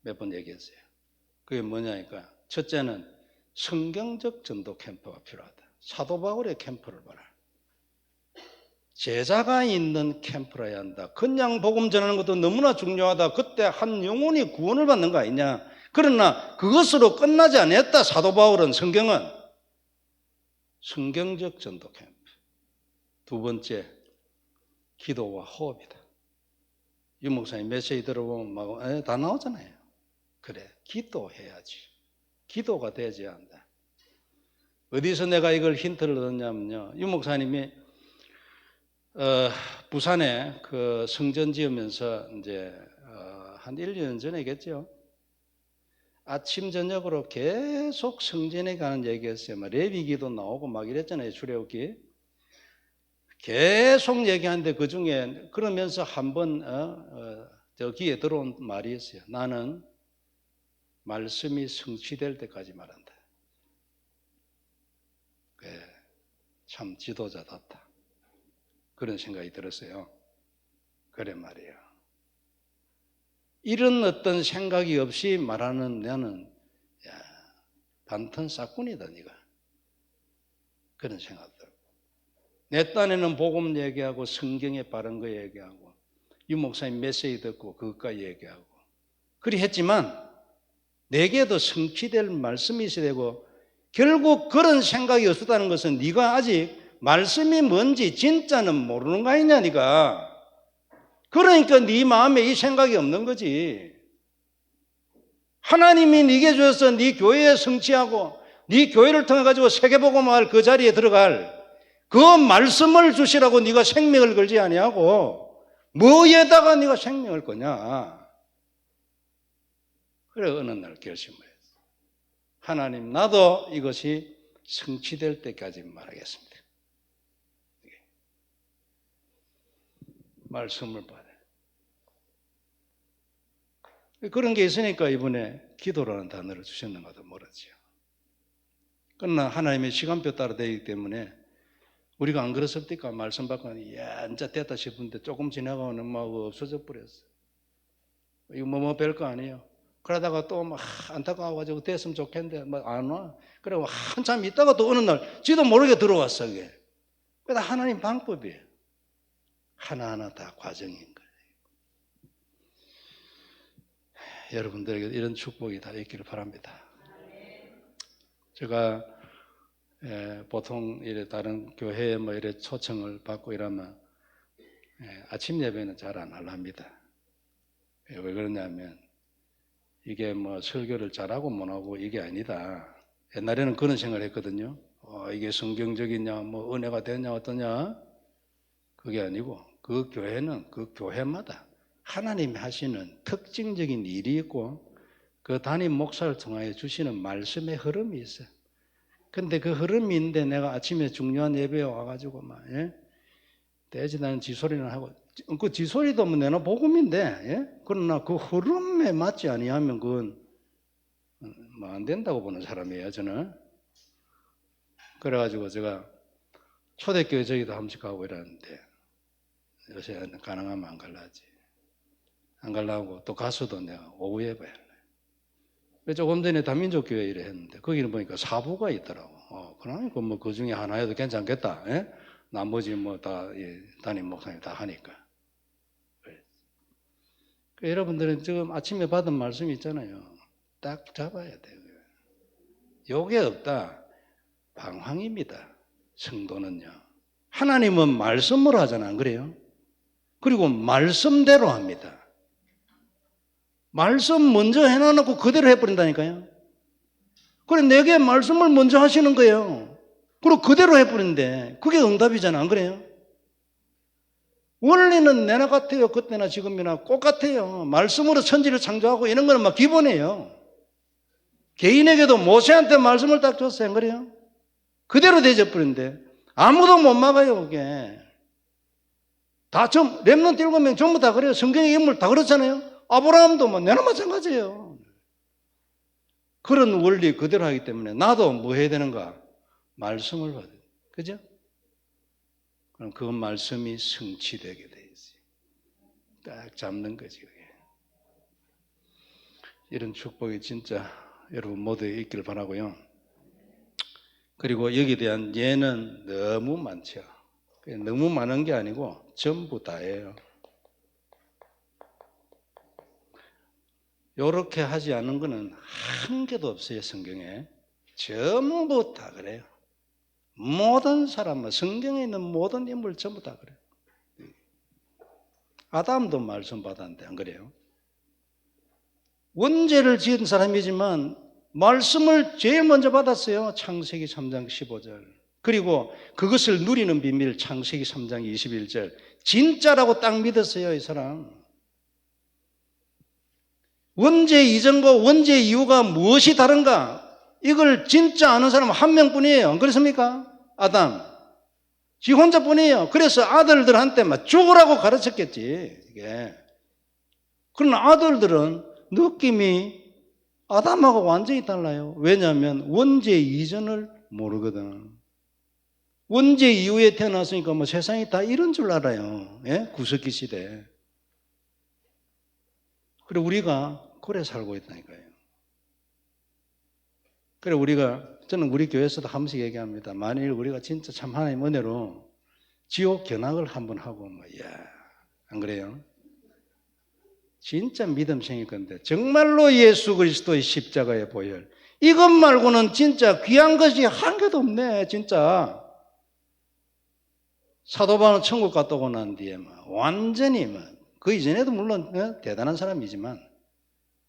A: 몇 번 얘기했어요. 그게 뭐냐니까 첫째는 성경적 전도 캠프가 필요하다. 사도 바울의 캠프를 봐라. 제자가 있는 캠프라야 한다. 그냥 복음 전하는 것도 너무나 중요하다. 그때 한 영혼이 구원을 받는 거 아니냐. 그러나 그것으로 끝나지 않았다. 사도 바울은 성경은 성경적 전도 캠프. 두 번째, 기도와 호흡이다. 유 목사님 메시지 들어보면 다 나오잖아요. 그래, 기도해야지. 기도가 되어야 한다. 어디서 내가 이걸 힌트를 얻었냐면요. 유 목사님이 부산에 그 성전 지으면서 이제 한 1년 전에겠죠. 아침 저녁으로 계속 성전에 가는 얘기했어요. 막 레위기도 나오고 막 이랬잖아요. 출애굽기. 계속 얘기하는데 그 중에 그러면서 한번 저 귀에 들어온 말이 있어요. 나는 말씀이 성취될 때까지 말한다. 참 지도자답다. 그런 생각이 들었어요. 그래 말이에요. 이런 어떤 생각이 없이 말하는 나는 반턴 싹군이다 네가. 그런 생각 들고. 내 딴에는 복음 얘기하고 성경에 바른 거 얘기하고 유 목사님 메시지 듣고 그것까지 얘기하고 그리 했지만 내게도 성취될 말씀이 있어야 되고 결국 그런 생각이 없었다는 것은 네가 아직 말씀이 뭔지 진짜는 모르는 거 아니냐 네가. 그러니까 네 마음에 이 생각이 없는 거지. 하나님이 네게 주셔서 네 교회에 성취하고 네 교회를 통해 가지고 세계복음화할 그 자리에 들어갈 그 말씀을 주시라고 네가 생명을 걸지 아니하고 뭐에다가 네가 생명을 거냐. 그래 어느 날 결심을 했어. 하나님 나도 이것이 성취될 때까지 말하겠습니다. 말씀을 받아요. 그런 게 있으니까 이번에 기도라는 단어를 주셨는가도 모르지요. 그러나 하나님의 시간표 따라 되기 때문에 우리가 안 그렇습니까? 말씀 받고 이제 됐다 싶은데 조금 지나가면 막 없어져 버렸어. 이거 뭐 별거 아니에요. 그러다가 또 막 안타까워가지고 됐으면 좋겠는데 막 안 와. 그래 한참 있다가 또 어느 날 지도 모르게 들어왔어 이게. 그래서 하나님 방법이에요. 하나하나 다 과정인 거예요. 여러분들에게 이런 축복이 다 있기를 바랍니다. 제가 보통 이래 다른 교회에 뭐 이래 초청을 받고 이러면 아침 예배는 잘 안 하랍니다. 왜 그러냐면 이게 뭐 설교를 잘하고 못하고 이게 아니다. 옛날에는 그런 생각을 했거든요. 이게 성경적이냐 뭐 은혜가 되냐 어떠냐 그게 아니고 그 교회는 그 교회마다 하나님이 하시는 특징적인 일이 있고 그 담임 목사를 통하여 주시는 말씀의 흐름이 있어요. 근데 그 흐름이 있는데 내가 아침에 중요한 예배에 와가지고 막 떼지나는 지소리는 하고 그 지소리도 뭐 내나 복음인데 그러나 그 흐름에 맞지 아니하면 그건 뭐 안 된다고 보는 사람이에요 저는. 그래가지고 제가 초대교회 저기도 한 번씩 가고 이러는데 요새 가능하면 안 갈라지. 안 가려고 또 가서도 내가 오후 예배 할래. 조금 전에 다민족교회 일을 했는데 거기는 보니까 사부가 있더라고. 그러니까 뭐 그 중에 하나여도 괜찮겠다. 나머지 뭐 다 담임 목사님 다 하니까. 그러니까 여러분들은 지금 아침에 받은 말씀 있잖아요. 딱 잡아야 돼요. 요게 없다. 방황입니다. 성도는요. 하나님은 말씀으로 하잖아. 안 그래요? 그리고 말씀대로 합니다. 말씀 먼저 해놔놓고 그대로 해버린다니까요. 그래 내게 말씀을 먼저 하시는 거예요. 그리고 그대로 해버린데 그게 응답이잖아. 안 그래요? 원리는 내나 같아요. 그때나 지금이나 똑같아요. 말씀으로 천지를 창조하고 이런 거는 막 기본이에요. 개인에게도 모세한테 말씀을 딱 줬어요. 안 그래요? 그대로 되져버린데 아무도 못 막아요. 그게 다 렘넌트 7명 전부 다 그래요. 성경의 인물 다 그렇잖아요. 아브라함도 뭐 내나 마찬가지예요. 그런 원리 그대로 하기 때문에 나도 뭐 해야 되는가? 말씀을 받아요. 그죠? 그럼 그 말씀이 성취되게 돼 있어요. 딱 잡는 거지 그게. 이런 축복이 진짜 여러분 모두에 있기를 바라고요. 그리고 여기에 대한 예는 너무 많죠. 너무 많은 게 아니고 전부 다예요. 이렇게 하지 않은 거는 한 개도 없어요. 성경에. 전부 다 그래요. 모든 사람은 성경에 있는 모든 인물 전부 다 그래요. 아담도 말씀 받았는데 안 그래요? 원죄를 지은 사람이지만 말씀을 제일 먼저 받았어요. 창세기 3장 15절. 그리고 그것을 누리는 비밀 창세기 3장 21절. 진짜라고 딱 믿었어요. 이 사람.
B: 원죄 이전과 원죄 이후가 무엇이 다른가? 이걸 진짜 아는 사람은 한 명뿐이에요. 안 그렇습니까? 아담. 지 혼자뿐이에요. 그래서 아들들한테 막 죽으라고 가르쳤겠지. 이게. 그러나 아들들은 느낌이 아담하고 완전히 달라요. 왜냐하면 원죄 이전을 모르거든. 원죄 이후에 태어났으니까 뭐 세상이 다 이런 줄 알아요. 예? 구석기 시대. 그래 우리가 그래 살고 있다니까요. 그래 저는 우리 교회에서도 한 번씩 얘기합니다. 만일 우리가 진짜 참 하나님 은혜로 지옥 견학을 한번 하고 안 그래요? 진짜 믿음 생길 건데 정말로 예수 그리스도의 십자가의 보혈 이것 말고는 진짜 귀한 것이 한 개도 없네. 진짜 사도 바울은 천국 갔다 오고 난 뒤에 완전히 그 이전에도 물론 대단한 사람이지만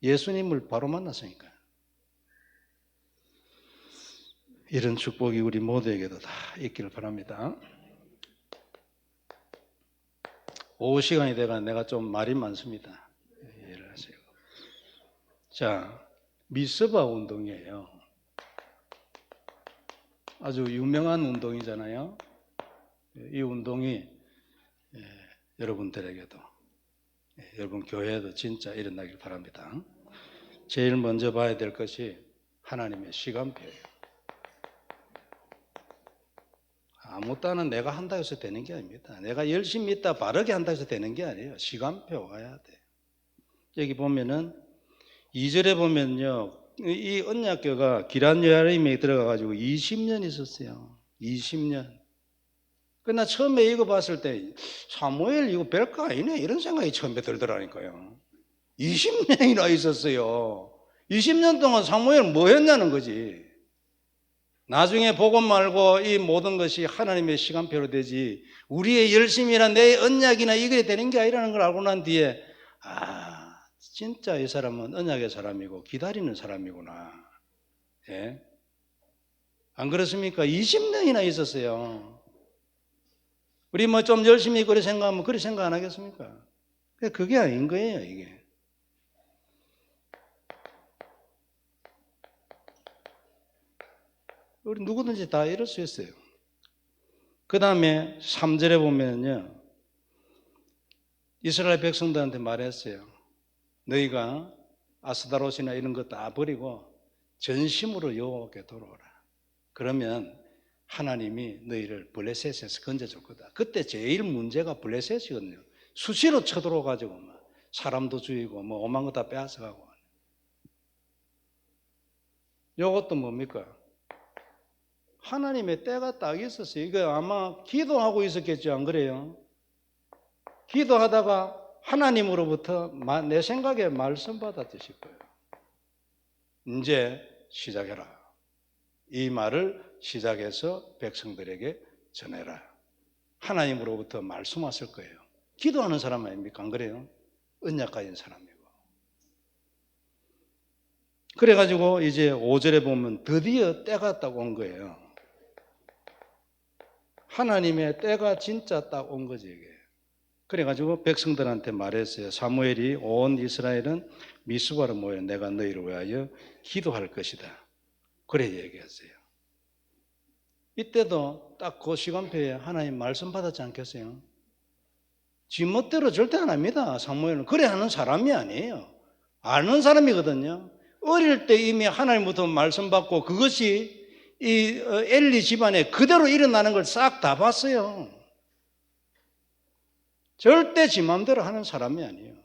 B: 예수님을 바로 만났으니까 이런 축복이 우리 모두에게도 다 있기를 바랍니다. 오후 시간이 돼가 내가 좀 말이 많습니다. 이해를 하세요. 자, 미스바 운동이에요. 아주 유명한 운동이잖아요. 이 운동이 여러분들에게도 여러분 교회에도 진짜 일어나길 바랍니다. 제일 먼저 봐야 될 것이 하나님의 시간표예요. 아무것도 내가 한다고 해서 되는 게 아닙니다. 내가 열심히 있다 바르게 한다고 해서 되는 게 아니에요. 시간표 와야 돼. 여기 보면은 2절에 보면요. 이 언약궤가 기란 여아림에 들어가가지고 20년 있었어요. 20년. 그러나 처음에 이거 봤을 때 사무엘 이거 별거 아니네 이런 생각이 처음에 들더라니까요. 20년이나 있었어요. 20년 동안 사무엘 뭐 했냐는 거지. 나중에 보고 말고 이 모든 것이 하나님의 시간표로 되지 우리의 열심이나 내 언약이나 이게 되는 게 아니라는 걸 알고 난 뒤에 진짜 이 사람은 언약의 사람이고 기다리는 사람이구나. 예? 안 그렇습니까? 20년이나 있었어요. 우리 좀 열심히 그렇게 생각하면 그렇게 생각 안 하겠습니까? 그게 아닌 거예요, 이게. 우리 누구든지 다 이럴 수 있어요. 그 다음에 3절에 보면요. 이스라엘 백성들한테 말했어요. 너희가 아스다롯이나 이런 거 다 버리고 전심으로 여호와께 돌아오라. 그러면 하나님이 너희를 블레셋에서 건져줄 거다. 그때 제일 문제가 블레셋이거든요. 수시로 쳐들어가지고 사람도 죽이고 오만 거 다 빼앗아가고. 이것도 뭡니까? 하나님의 때가 딱 있었어요. 이거 아마 기도하고 있었겠죠. 안 그래요? 기도하다가 하나님으로부터 내 생각에 말씀 받아드실 거예요. 이제 시작해라. 이 말을 시작해서 백성들에게 전해라. 하나님으로부터 말씀 왔을 거예요. 기도하는 사람 아닙니까? 안 그래요? 언약 가진 사람이고. 그래가지고 이제 5절에 보면 드디어 때가 딱 온 거예요. 하나님의 때가 진짜 딱 온 거지 이게. 그래가지고 백성들한테 말했어요. 사무엘이 온 이스라엘은 미스바로 모여 내가 너희를 위하여 기도할 것이다. 그래 얘기했어요. 이때도 딱 그 시간표에 하나님 말씀 받았지 않겠어요? 지멋대로 절대 안 합니다. 사무엘은 그래 하는 사람이 아니에요. 아는 사람이거든요. 어릴 때 이미 하나님부터 말씀 받고 그것이 이 엘리 집안에 그대로 일어나는 걸 싹 다 봤어요. 절대 지 마음대로 하는 사람이 아니에요.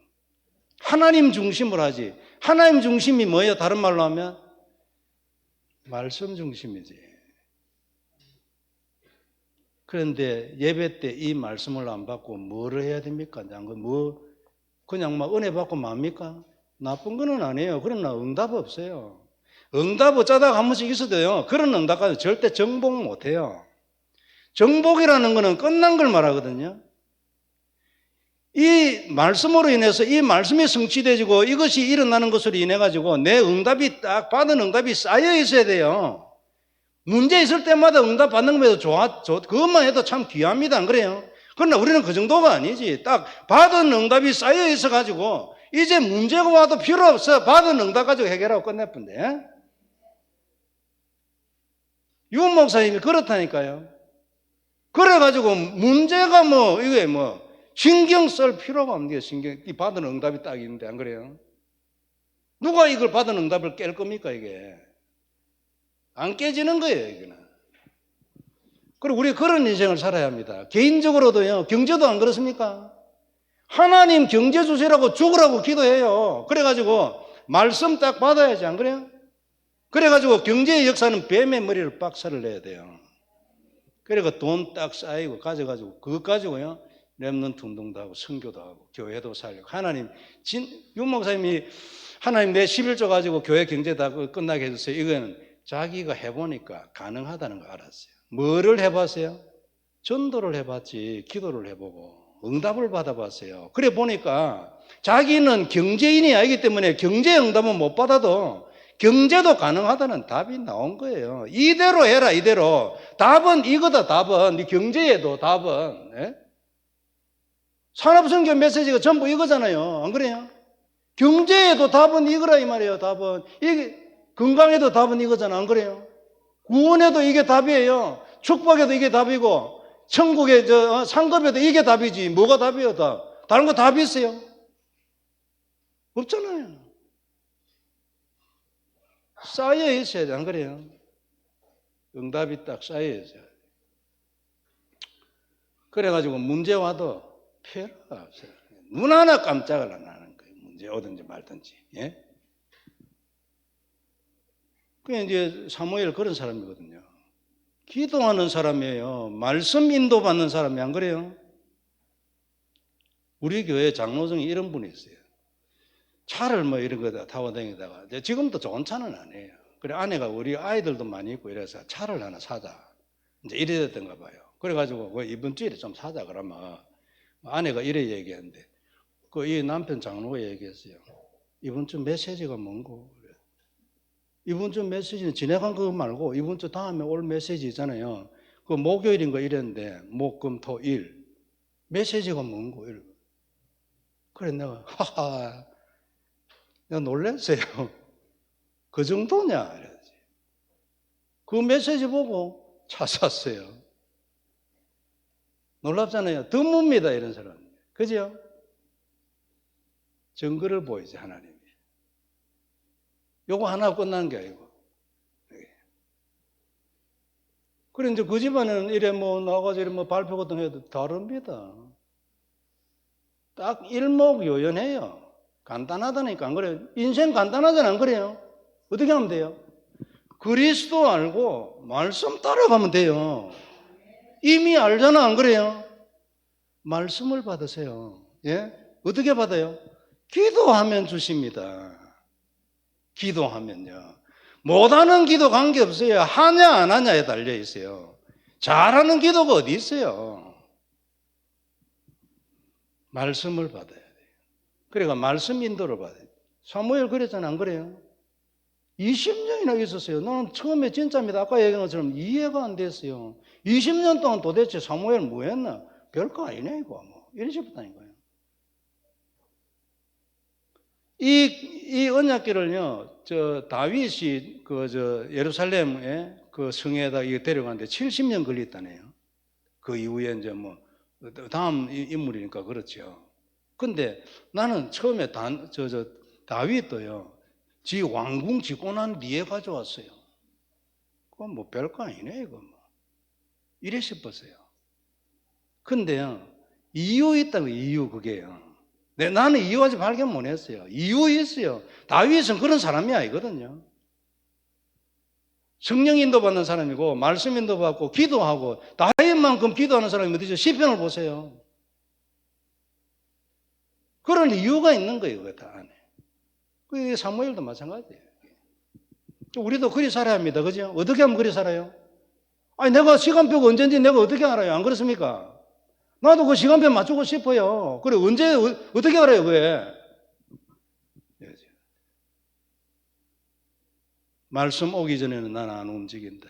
B: 하나님 중심으로 하지. 하나님 중심이 뭐예요? 다른 말로 하면 말씀 중심이지. 그런데 예배 때 이 말씀을 안 받고 뭐를 해야 됩니까? 그냥 막 은혜 받고 맙니까? 나쁜 거는 아니에요. 그러나 응답 없어요. 응답 어쩌다가 한 번씩 있어도요. 그런 응답까지 절대 정복 못해요. 정복이라는 거는 끝난 걸 말하거든요. 이 말씀으로 인해서 이 말씀이 성취되고 이것이 일어나는 것으로 인해 가지고 내 응답이 딱 받은 응답이 쌓여 있어야 돼요. 문제 있을 때마다 응답 받는 것에도 그것만 해도 참 귀합니다. 안 그래요? 그러나 우리는 그 정도가 아니지. 딱 받은 응답이 쌓여 있어 가지고 이제 문제가 와도 필요 없어. 받은 응답 가지고 해결하고 끝내뿐데. 윤 목사님이 그렇다니까요. 그래가지고 문제가 뭐 이게 뭐 신경 쓸 필요가 없는 게 신경. 이 받은 응답이 딱 있는데 안 그래요? 누가 이걸 받은 응답을 깰 겁니까 이게? 안 깨지는 거예요 이거는. 그리고 우리 그런 인생을 살아야 합니다. 개인적으로도요. 경제도 안 그렇습니까? 하나님 경제 주시라고 죽으라고 기도해요. 그래가지고 말씀 딱 받아야지 안 그래요? 그래가지고 경제의 역사는 뱀의 머리를 빡살을 내야 돼요. 그래가 돈 딱 쌓이고 가져가지고 그것 가지고요. 렘넌트 운동도 하고 선교도 하고 교회도 살리고 하나님 윤 목사님이 하나님 내 11조 가지고 교회 경제 다 끝나게 해주세요. 이거는 자기가 해보니까 가능하다는 거 알았어요. 뭐를 해봤어요? 전도를 해봤지 기도를 해보고 응답을 받아봤어요. 그래 보니까 자기는 경제인이 아니기 때문에 경제 응답은 못 받아도 경제도 가능하다는 답이 나온 거예요. 이대로 해라 이대로. 답은 이거다 답은. 네 경제에도 답은. 예? 산업선교 메시지가 전부 이거잖아요. 안 그래요? 경제에도 답은 이거라 이 말이에요. 답은. 이게 건강에도 답은 이거잖아. 안 그래요? 구원에도 이게 답이에요. 축복에도 이게 답이고 천국의 상급에도 이게 답이지. 뭐가 답이에요? 답. 다른 거 답이 있어요? 없잖아요. 쌓여 있어야지. 안 그래요? 응답이 딱 쌓여 있어요. 그래가지고 문제 와도 필요가 없어요. 눈 하나 깜짝을 안 하는 거예요. 문제 오든지 말든지. 예? 그게 이제 사무엘 그런 사람이거든요. 기도하는 사람이에요. 말씀 인도받는 사람이 안 그래요? 우리 교회 장로 중에 이런 분이 있어요. 차를 뭐 이런 거 타고 다니다가 지금도 좋은 차는 아니에요. 그래 아내가 우리 아이들도 많이 있고 이래서 차를 하나 사자. 이제 이래 됐던가 봐요. 그래가지고 이번 주에 좀 사자 그러면 아내가 이래 얘기했는데 그 이 남편 장로가 얘기했어요. 이번 주 메시지가 뭔고? 이번 주 메시지는 지나간 거 말고 이번 주 다음에 올 메시지 있잖아요. 그 목요일인가 이랬는데 목, 금, 토, 일 메시지가 뭔고? 그래 내가 하하 내가 놀랐어요. 그 정도냐? 이러지. 그 메시지 보고 차 샀어요. 놀랍잖아요. 드뭅니다 이런 사람. 그죠? 증거를 보이지 하나님이. 요거 하나 끝난 게 아니고. 그래 이제 그 집안은 이래 뭐 나가서 이래 뭐 발표 같은 거 해도 다릅니다. 딱 일목요연해요. 간단하다니까 안 그래요? 인생 간단하잖아 안 그래요? 어떻게 하면 돼요? 그리스도 알고 말씀 따라가면 돼요. 이미 알잖아 안 그래요? 말씀을 받으세요. 예? 어떻게 받아요? 기도하면 주십니다. 기도하면요. 못하는 기도 관계없어요. 하냐 안 하냐에 달려 있어요. 잘하는 기도가 어디 있어요? 말씀을 받아야 돼요. 그러니까 말씀 인도를 받아야 돼요. 사무엘 그랬잖아 안 그래요? 20년이나 있었어요. 나는 처음에 진짜입니다. 아까 얘기한 것처럼 이해가 안 됐어요. 20년 동안 도대체 사무엘 뭐 했나? 별거 아니네 이거 뭐. 이래 싶었다니까요. 이 언약궤를요, 다윗이 예루살렘에 그 성에다 이거 데려가는데 70년 걸렸다네요. 그 이후에 이제 뭐, 다음 인물이니까 그렇죠. 근데 나는 처음에 다윗도요, 지 왕궁 짓고 난 뒤에 가져왔어요. 그건 뭐 별거 아니네, 이거 뭐. 이래 싶었어요. 근데요, 이유 있다고, 이유 그게요. 나는 이유 아직 발견 못 했어요. 이유 있어요. 다윗은 그런 사람이 아니거든요. 성령 인도 받는 사람이고, 말씀 인도 받고, 기도하고, 다윗만큼 기도하는 사람이 어디죠? 시편을 보세요. 그런 이유가 있는 거예요, 그 다 안에. 그 사무엘도 마찬가지예요. 우리도 그리 살아야 합니다. 그죠? 어떻게 하면 그리 살아요? 아니, 내가 시간표가 언제인지 내가 어떻게 알아요? 안 그렇습니까? 나도 그 시간표 맞추고 싶어요. 그래, 언제, 어떻게 알아요, 그게? 말씀 오기 전에는 나는 안 움직인다.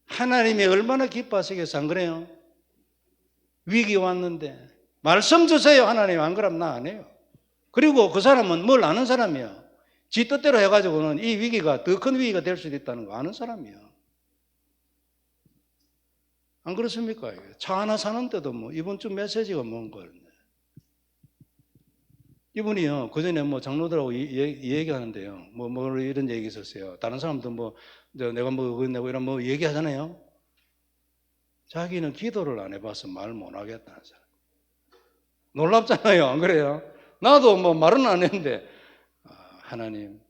B: 하나님이 얼마나 기뻐하시겠어, 안 그래요? 위기 왔는데. 말씀 주세요, 하나님. 안 그러면 나 안 해요. 그리고 그 사람은 뭘 아는 사람이야. 지 뜻대로 해가지고는 이 위기가 더 큰 위기가 될 수도 있다는 거 아는 사람이야. 안 그렇습니까? 차 하나 사는데도 뭐 이번 주 메시지가 뭔 걸. 이분이요, 그 전에 뭐 장로들하고 얘기하는데요. 뭐 이런 얘기 있었어요. 다른 사람도 뭐, 내가 뭐, 이런 뭐 얘기하잖아요. 자기는 기도를 안 해봐서 말 못 하겠다는 사람. 놀랍잖아요. 안 그래요? 나도 뭐 말은 안 했는데, 하나님,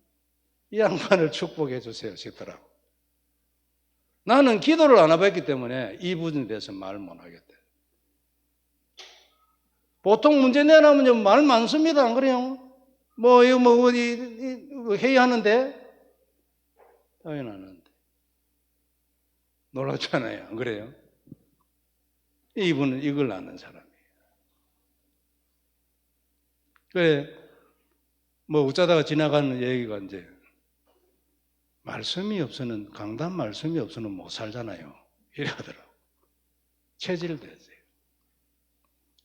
B: 이 양반을 축복해 주세요. 싶더라고. 나는 기도를 안 해봤기 때문에 이 부분에 대해서 말 못 하겠다. 보통 문제 내놓으면 말 많습니다. 안 그래요? 뭐, 이거 뭐, 회의하는데? 당연하는데. 놀랍잖아요. 안 그래요? 이분은 이걸 아는 사람이에요. 그래, 뭐, 웃자다가 지나가는 얘기가 이제, 말씀이 없으면, 강단 말씀이 없으면 못 살잖아요. 이래 하더라고. 체질 되세요.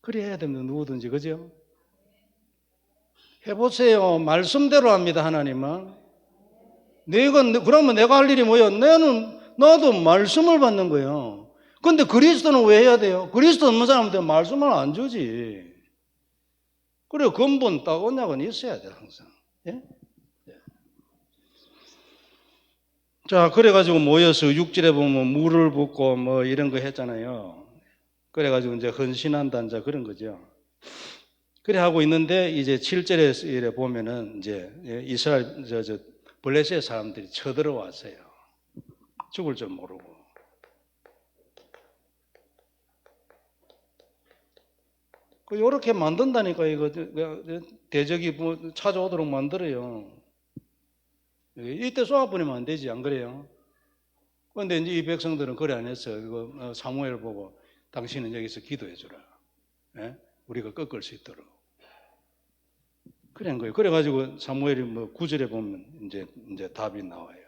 B: 그래 해야 됩니다. 누구든지, 그죠? 해보세요. 말씀대로 합니다. 하나님은. 그러면 내가 할 일이 뭐예요? 나도 말씀을 받는 거예요. 근데 그리스도는 왜 해야 돼요? 그리스도 없는 사람한테 말씀을 안 주지. 그래, 근본 딱 언약은 있어야 돼, 항상. 예? 자, 그래가지고 모여서 6절에 보면 물을 붓고 뭐 이런 거 했잖아요. 그래가지고 이제 헌신한다, 이제 그런 거죠. 그래 하고 있는데 이제 7절에 보면은 이제 이스라엘, 블레셋 사람들이 쳐들어왔어요. 죽을 줄 모르고. 이렇게 만든다니까, 이거. 대적이 뭐 찾아오도록 만들어요. 이때 쏘아버리면 안 되지, 안 그래요? 그런데 이제 이 백성들은 그래 안 했어요. 이거 사무엘 보고 당신은 여기서 기도해 주라. 예? 우리가 꺾을 수 있도록. 그런 거예요. 그래가지고 사무엘이 뭐 9절에 보면 이제 답이 나와요.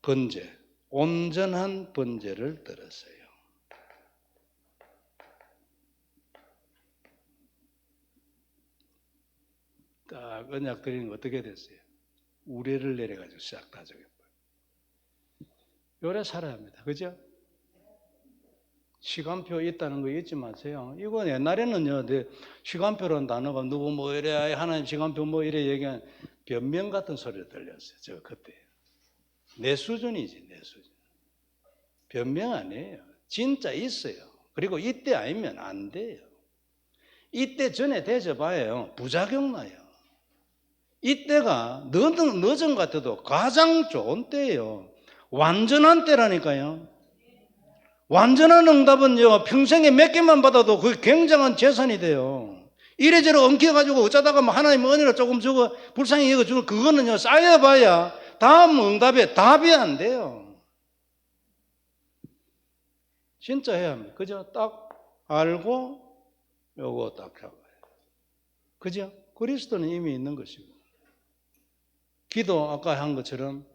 B: 번제, 온전한 번제를 들었어요. 딱 언약 드리는 거 어떻게 됐어요? 우레를 내려가지고 싹 다 적여버려요. 요래 살아야 합니다. 그죠? 시간표 있다는 거 잊지 마세요. 이건 옛날에는요, 시간표라는 단어가 누구 뭐 이래, 하나님 시간표 뭐 이래 얘기한 변명 같은 소리를 들렸어요. 저 그때. 내 수준이지, 내 수준. 변명 아니에요. 진짜 있어요. 그리고 이때 아니면 안 돼요. 이때 전에 대접봐요. 부작용 나요. 이때가 늦은 것 같아도 가장 좋은 때예요. 완전한 때라니까요. 완전한 응답은요, 평생에 몇 개만 받아도 그게 굉장한 재산이 돼요. 이래저래 엉켜가지고 어쩌다가 뭐 하나님 은혜를 조금 주고 불쌍히 여겨주고 그거는요, 쌓여봐야 다음 응답에 답이 안 돼요. 진짜 해야 합니다. 그죠? 딱 알고 요거 딱 잡아요. 그죠? 그리스도는 이미 있는 것이고. 기도 아까 한 것처럼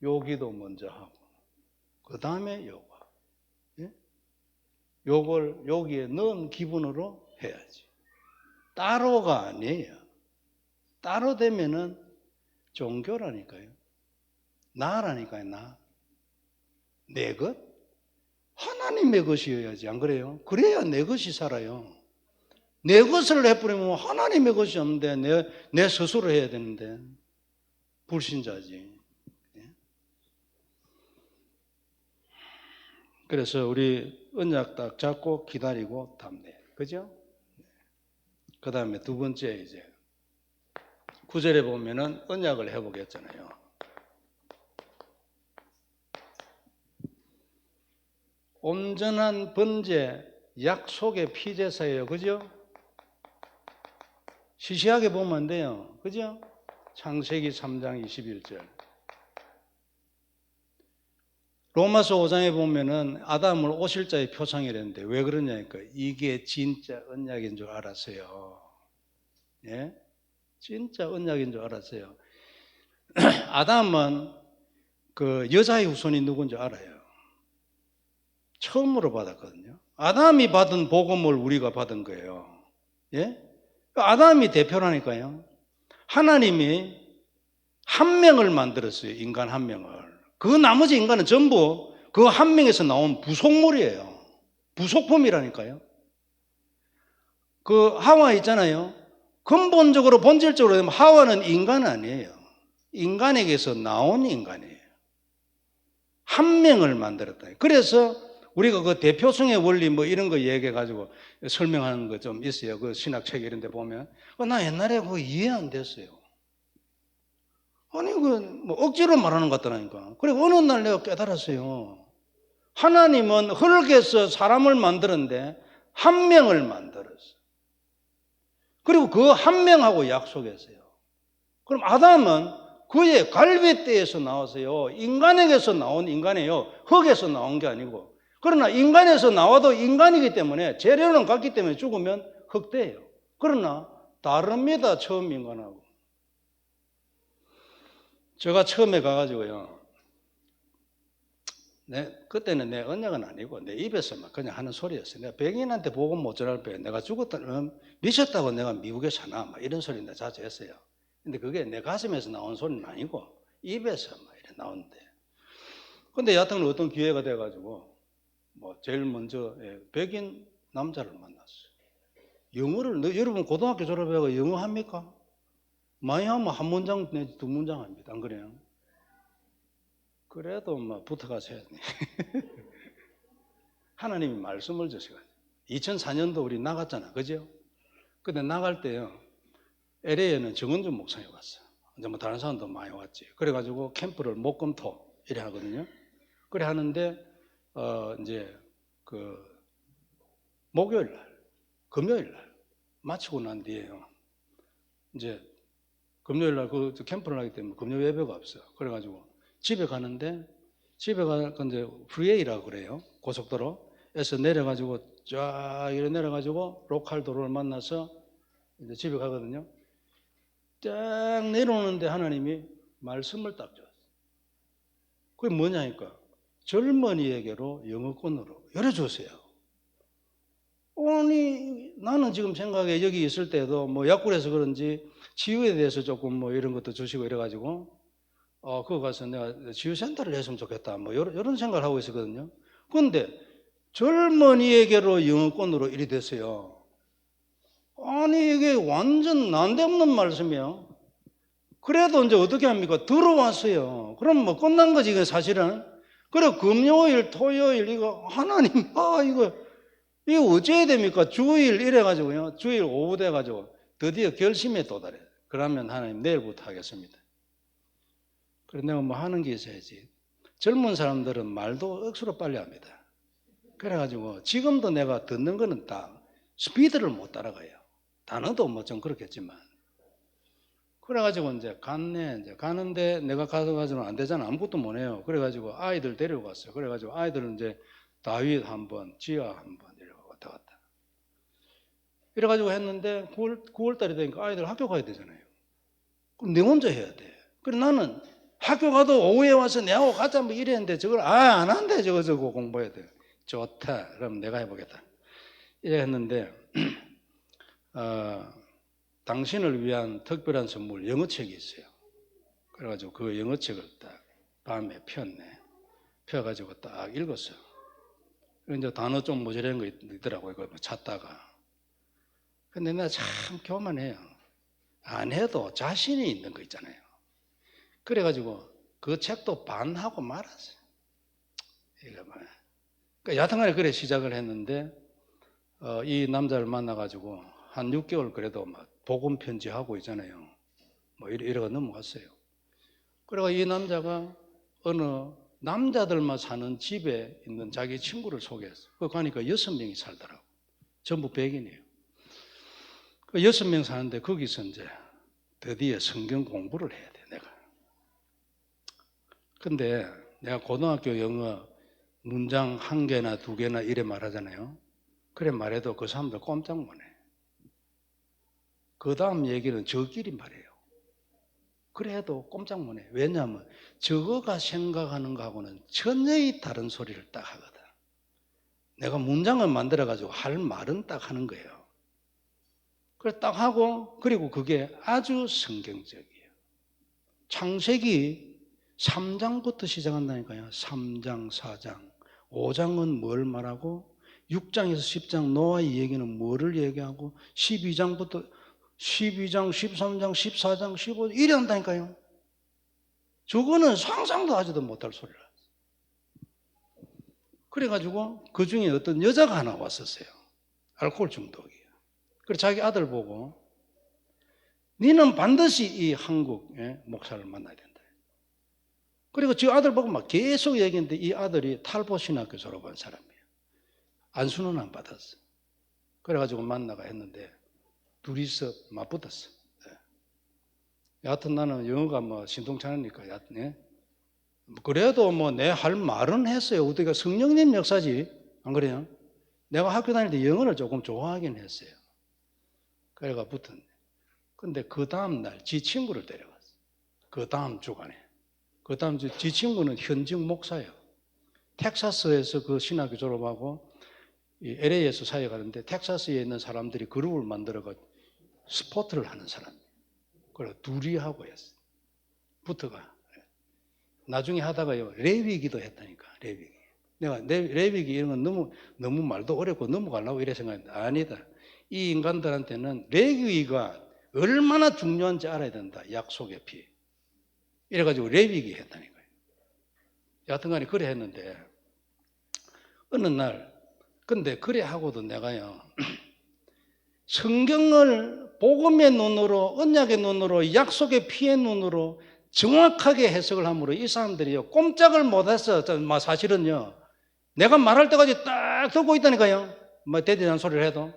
B: 요 기도 먼저 하고 그 다음에 요거. 예? 요걸 여기에 넣은 기분으로 해야지. 따로가 아니에요. 따로 되면은 종교라니까요. 나라니까요, 나. 내 것? 하나님의 것이어야지, 안 그래요? 그래야 내 것이 살아요. 내 것을 해버리면 하나님의 것이 없는데 내 스스로 해야 되는데 불신자지. 그래서 우리 언약 딱 잡고 기다리고 답내. 그죠? 그 다음에 두 번째 이제 9절에 보면은 언약을 해보겠잖아요. 온전한 번제 약속의 피제사예요. 그죠? 시시하게 보면 안 돼요. 그죠? 창세기 3장 21절. 로마서 5장에 보면은 아담을 오실자의 표상이랬는데 왜 그러냐니까 이게 진짜 언약인 줄 알았어요. 예? 진짜 언약인 줄 알았어요. 아담은 그 여자의 후손이 누군지 알아요. 처음으로 받았거든요. 아담이 받은 복음을 우리가 받은 거예요. 예? 아담이 대표라니까요. 하나님이 한 명을 만들었어요. 인간 한 명을. 그 나머지 인간은 전부 그 한 명에서 나온 부속물이에요. 부속품이라니까요. 그 하와 있잖아요. 근본적으로 본질적으로 하와는 인간 아니에요. 인간에게서 나온 인간이에요. 한 명을 만들었다. 그래서 우리가 그 대표성의 원리 뭐 이런 거 얘기해 가지고 설명하는 거 좀 있어요. 그 신학책 이런 데 보면 나 옛날에 그거 이해 안 됐어요. 아니 그 뭐 억지로 말하는 것 같다니까. 그래 어느 날 내가 깨달았어요. 하나님은 흙에서 사람을 만들었는데 한 명을 만들었어. 그리고 그 한 명하고 약속했어요. 그럼 아담은 그의 갈빗대에서 나왔어요. 인간에게서 나온 인간이에요. 흙에서 나온 게 아니고. 그러나 인간에서 나와도 인간이기 때문에 재료는 같기 때문에 죽으면 흙대예요. 그러나 다릅니다. 처음 인간하고. 제가 처음에 가가지고요. 그때는 내 언약은 아니고 내 입에서 막 그냥 하는 소리였어요. 내가 백인한테 복음 못 전할 때 내가 죽었다면 미쳤다고 내가 미국에 사나 막 이런 소리 내가 자주 했어요. 근데 그게 내 가슴에서 나온 소리는 아니고 입에서 막 이렇게 나오는데. 근데 여하튼 어떤 기회가 돼가지고 뭐 제일 먼저 백인 남자를 만났어요. 영어를 여러분 고등학교 졸업해가 영어 합니까? 많이 하면 한 문장 내지 두 문장 합니다. 안 그래요? 그래도 뭐 붙어가서 해야 돼. 하나님이 말씀을 주시거든요. 2004년도 우리 나갔잖아. 그죠? 근데 나갈 때요. LA에는 정은준 목사님 왔어요. 이제 뭐 다른 사람도 많이 왔지. 그래가지고 캠프를 목금토 이래 하거든요. 그래 하는데 이제 그 목요일 날, 금요일 날 마치고 난 뒤에요. 이제 금요일 날 그 캠프를 하기 때문에 금요 예배가 없어요. 그래가지고 집에 가는데 집에 가 이제 프리웨이라고 그래요. 고속도로에서 내려가지고 쫙 이래 내려가지고 로컬 도로를 만나서 이제 집에 가거든요. 쫙 내려오는데 하나님이 말씀을 딱 줬어요. 그게 뭐냐니까 젊은이에게로 영어권으로 열어주세요. 아니 나는 지금 생각에 여기 있을 때도 뭐 약국에서 그런지 치유에 대해서 조금 뭐 이런 것도 주시고 이래가지고 그거 가서 내가 치유센터를 했으면 좋겠다 뭐 이런 생각을 하고 있었거든요. 그런데 젊은이에게로 영어권으로 이리 됐어요. 아니 이게 완전 난데없는 말씀이에요. 그래도 이제 어떻게 합니까? 들어왔어요. 그럼 뭐 끝난 거지 이거 사실은. 그래 금요일 토요일 이거 하나님 이거 어째야 됩니까? 주일 이래가지고요. 주일 오후 돼가지고 드디어 결심에 도달해요. 그러면 하나님 내일부터 하겠습니다. 그래 내가 뭐 하는 게 있어야지. 젊은 사람들은 말도 억수로 빨리 합니다. 그래가지고 지금도 내가 듣는 거는 다 스피드를 못 따라가요. 단어도 뭐 좀 그렇겠지만. 그래가지고 이제 갔네. 이제 가는데 내가 가서가지고는 안 되잖아. 아무것도 못 해요. 그래가지고 아이들 데리고 갔어요. 그래가지고 아이들은 이제 다윗 한 번, 지하 한 번 이러고 왔다 갔다. 이래가지고 했는데 9월 달이 되니까 아이들 학교 가야 되잖아요. 그럼 내 혼자 해야 돼. 그래 나는 학교 가도 오후에 와서 내하고 가자 뭐 이랬는데 저걸 안 한대 저거 공부해야 돼. 좋다. 그럼 내가 해보겠다. 이래 했는데 당신을 위한 특별한 선물 영어책이 있어요. 그래가지고 그 영어책을 딱 밤에 폈네. 펴가지고 딱 읽었어요. 이제 단어 좀 모자란 거 있더라고요. 그거 찾다가. 근데 내가 참 교만해요. 안 해도 자신이 있는 거 있잖아요. 그래가지고 그 책도 반하고 말았어요. 이거 뭐. 그러니까 여하튼간에 그래 시작을 했는데 이 남자를 만나가지고 한 6개월 그래도 막 복음 편지하고 있잖아요. 뭐 이러고 넘어갔어요. 그리고 이 남자가 어느 남자들만 사는 집에 있는 자기 친구를 소개했어요. 거기 가니까 6명이 살더라고. 전부 백인이에요. 그 6명 사는데 거기서 이제 드디어 성경 공부를 해야 돼, 내가. 근데 내가 고등학교 영어 문장 1개나 2개나 이래 말하잖아요. 그래 말해도 그 사람들 꼼짝 못 해. 그 다음 얘기는 저끼리 말해요. 그래도 꼼짝 못 해. 왜냐하면 저거가 생각하는 거하고는 전혀 다른 소리를 딱 하거든. 내가 문장을 만들어가지고 할 말은 딱 하는 거예요. 그래 딱 하고, 그리고 그게 아주 성경적이에요. 창세기 3장부터 시작한다니까요. 3장, 4장. 5장은 뭘 말하고 6장에서 10장 노아의 얘기는 뭐를 얘기하고 12장, 13장, 14장, 15장 이래 한다니까요. 저거는 상상도 하지도 못할 소리를 하죠. 그래가지고 그 중에 어떤 여자가 하나 왔었어요. 알코올 중독이에요. 그래서 자기 아들 보고 너는 반드시 이 한국 목사를 만나야 된다. 그리고 저 아들 보고 막 계속 얘기했는데 이 아들이 탈보신학교 졸업한 사람이에요. 안수는 안 받았어. 그래가지고 만나가 했는데 둘이서 맞붙었어. 여하튼 나는 영어가 뭐 신통찮으니까 그래도 뭐 내 할 말은 했어요. 우리가 성령님 역사지 안 그래요? 내가 학교 다닐 때 영어를 조금 좋아하긴 했어요. 그래가 붙었네. 근데 그 다음 날 지 친구를 데려갔어. 그 다음 주간에. 그 다음 주 지 친구는 현직 목사예요. 텍사스에서 그 신학교 졸업하고 LA에서 사역하는데 텍사스에 있는 사람들이 그룹을 만들어가 스포트를 하는 사람이에요. 그래 둘이 하고 했어. 붙어가. 나중에 하다가요 레위기도 했다니까. 레위기. 내가 레위기 이런 건 너무 말도 어렵고 넘어가려고 이래 생각했는데 아니다. 이 인간들한테는 레위기가 얼마나 중요한지 알아야 된다. 약속의 피. 이래가지고 레위기 했다니까요. 여하튼간에 그래 했는데 어느 날 근데 그래 하고도 내가요 성경을 복음의 눈으로 언약의 눈으로 약속의 피의 눈으로 정확하게 해석을 함으로 이 사람들이요 꼼짝을 못해서 사실은요 내가 말할 때까지 딱 듣고 있다니까요. 뭐 대단한 소리를 해도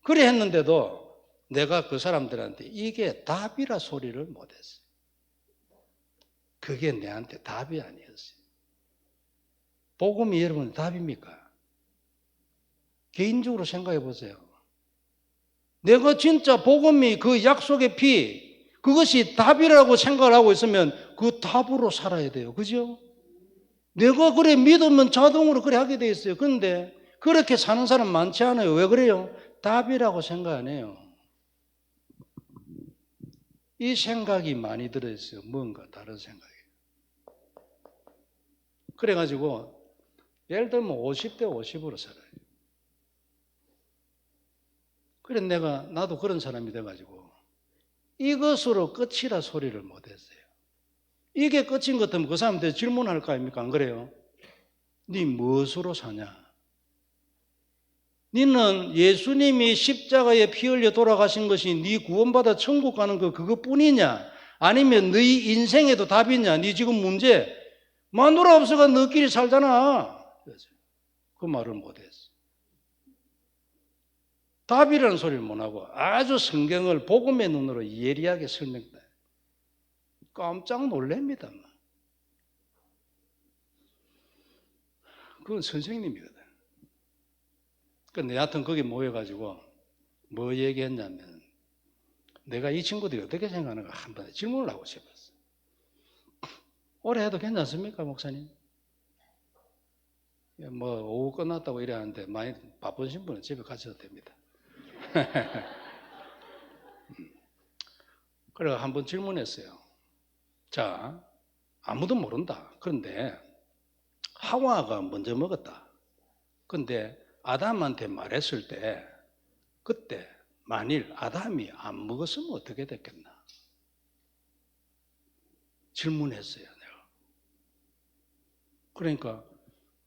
B: 그래 했는데도 내가 그 사람들한테 이게 답이라 소리를 못했어요. 그게 내한테 답이 아니었어요. 복음이 여러분 답입니까? 개인적으로 생각해 보세요. 내가 진짜 복음이 그 약속의 피 그것이 답이라고 생각을 하고 있으면 그 답으로 살아야 돼요. 그죠? 내가 그래 믿으면 자동으로 그래 하게 돼 있어요. 그런데 그렇게 사는 사람 많지 않아요. 왜 그래요? 답이라고 생각 안 해요. 이 생각이 많이 들어있어요. 뭔가 다른 생각이. 그래가지고 예를 들면 50대 50으로 살아요. 그래 나도 그런 사람이 돼가지고 이것으로 끝이라 소리를 못했어요. 이게 끝인 것 같으면 그 사람한테 질문할 거 아닙니까? 안 그래요? 네 무엇으로 사냐? 너는 예수님이 십자가에 피 흘려 돌아가신 것이 네 구원받아 천국 가는 그것뿐이냐? 아니면 네 인생에도 답이냐? 네 지금 문제 마누라 없어가 너끼리 살잖아. 그 말을 못했어. 답이라는 소리를 못하고 아주 성경을 복음의 눈으로 예리하게 설명해. 깜짝 놀랍니다. 그건 선생님이거든. 근데 여하튼 거기 모여가지고 뭐 얘기했냐면 내가 이 친구들이 어떻게 생각하는가 한번 질문을 하고 싶었어. 올해 해도 괜찮습니까, 목사님? 뭐 오후 끝났다고 이래 하는데 많이 바쁘신 분은 집에 가셔도 됩니다. 그래 한번 질문했어요. 자, 아무도 모른다. 그런데 하와가 먼저 먹었다. 근데 아담한테 말했을 때 그때 만일 아담이 안 먹었으면 어떻게 됐겠나? 질문했어요, 내가. 그러니까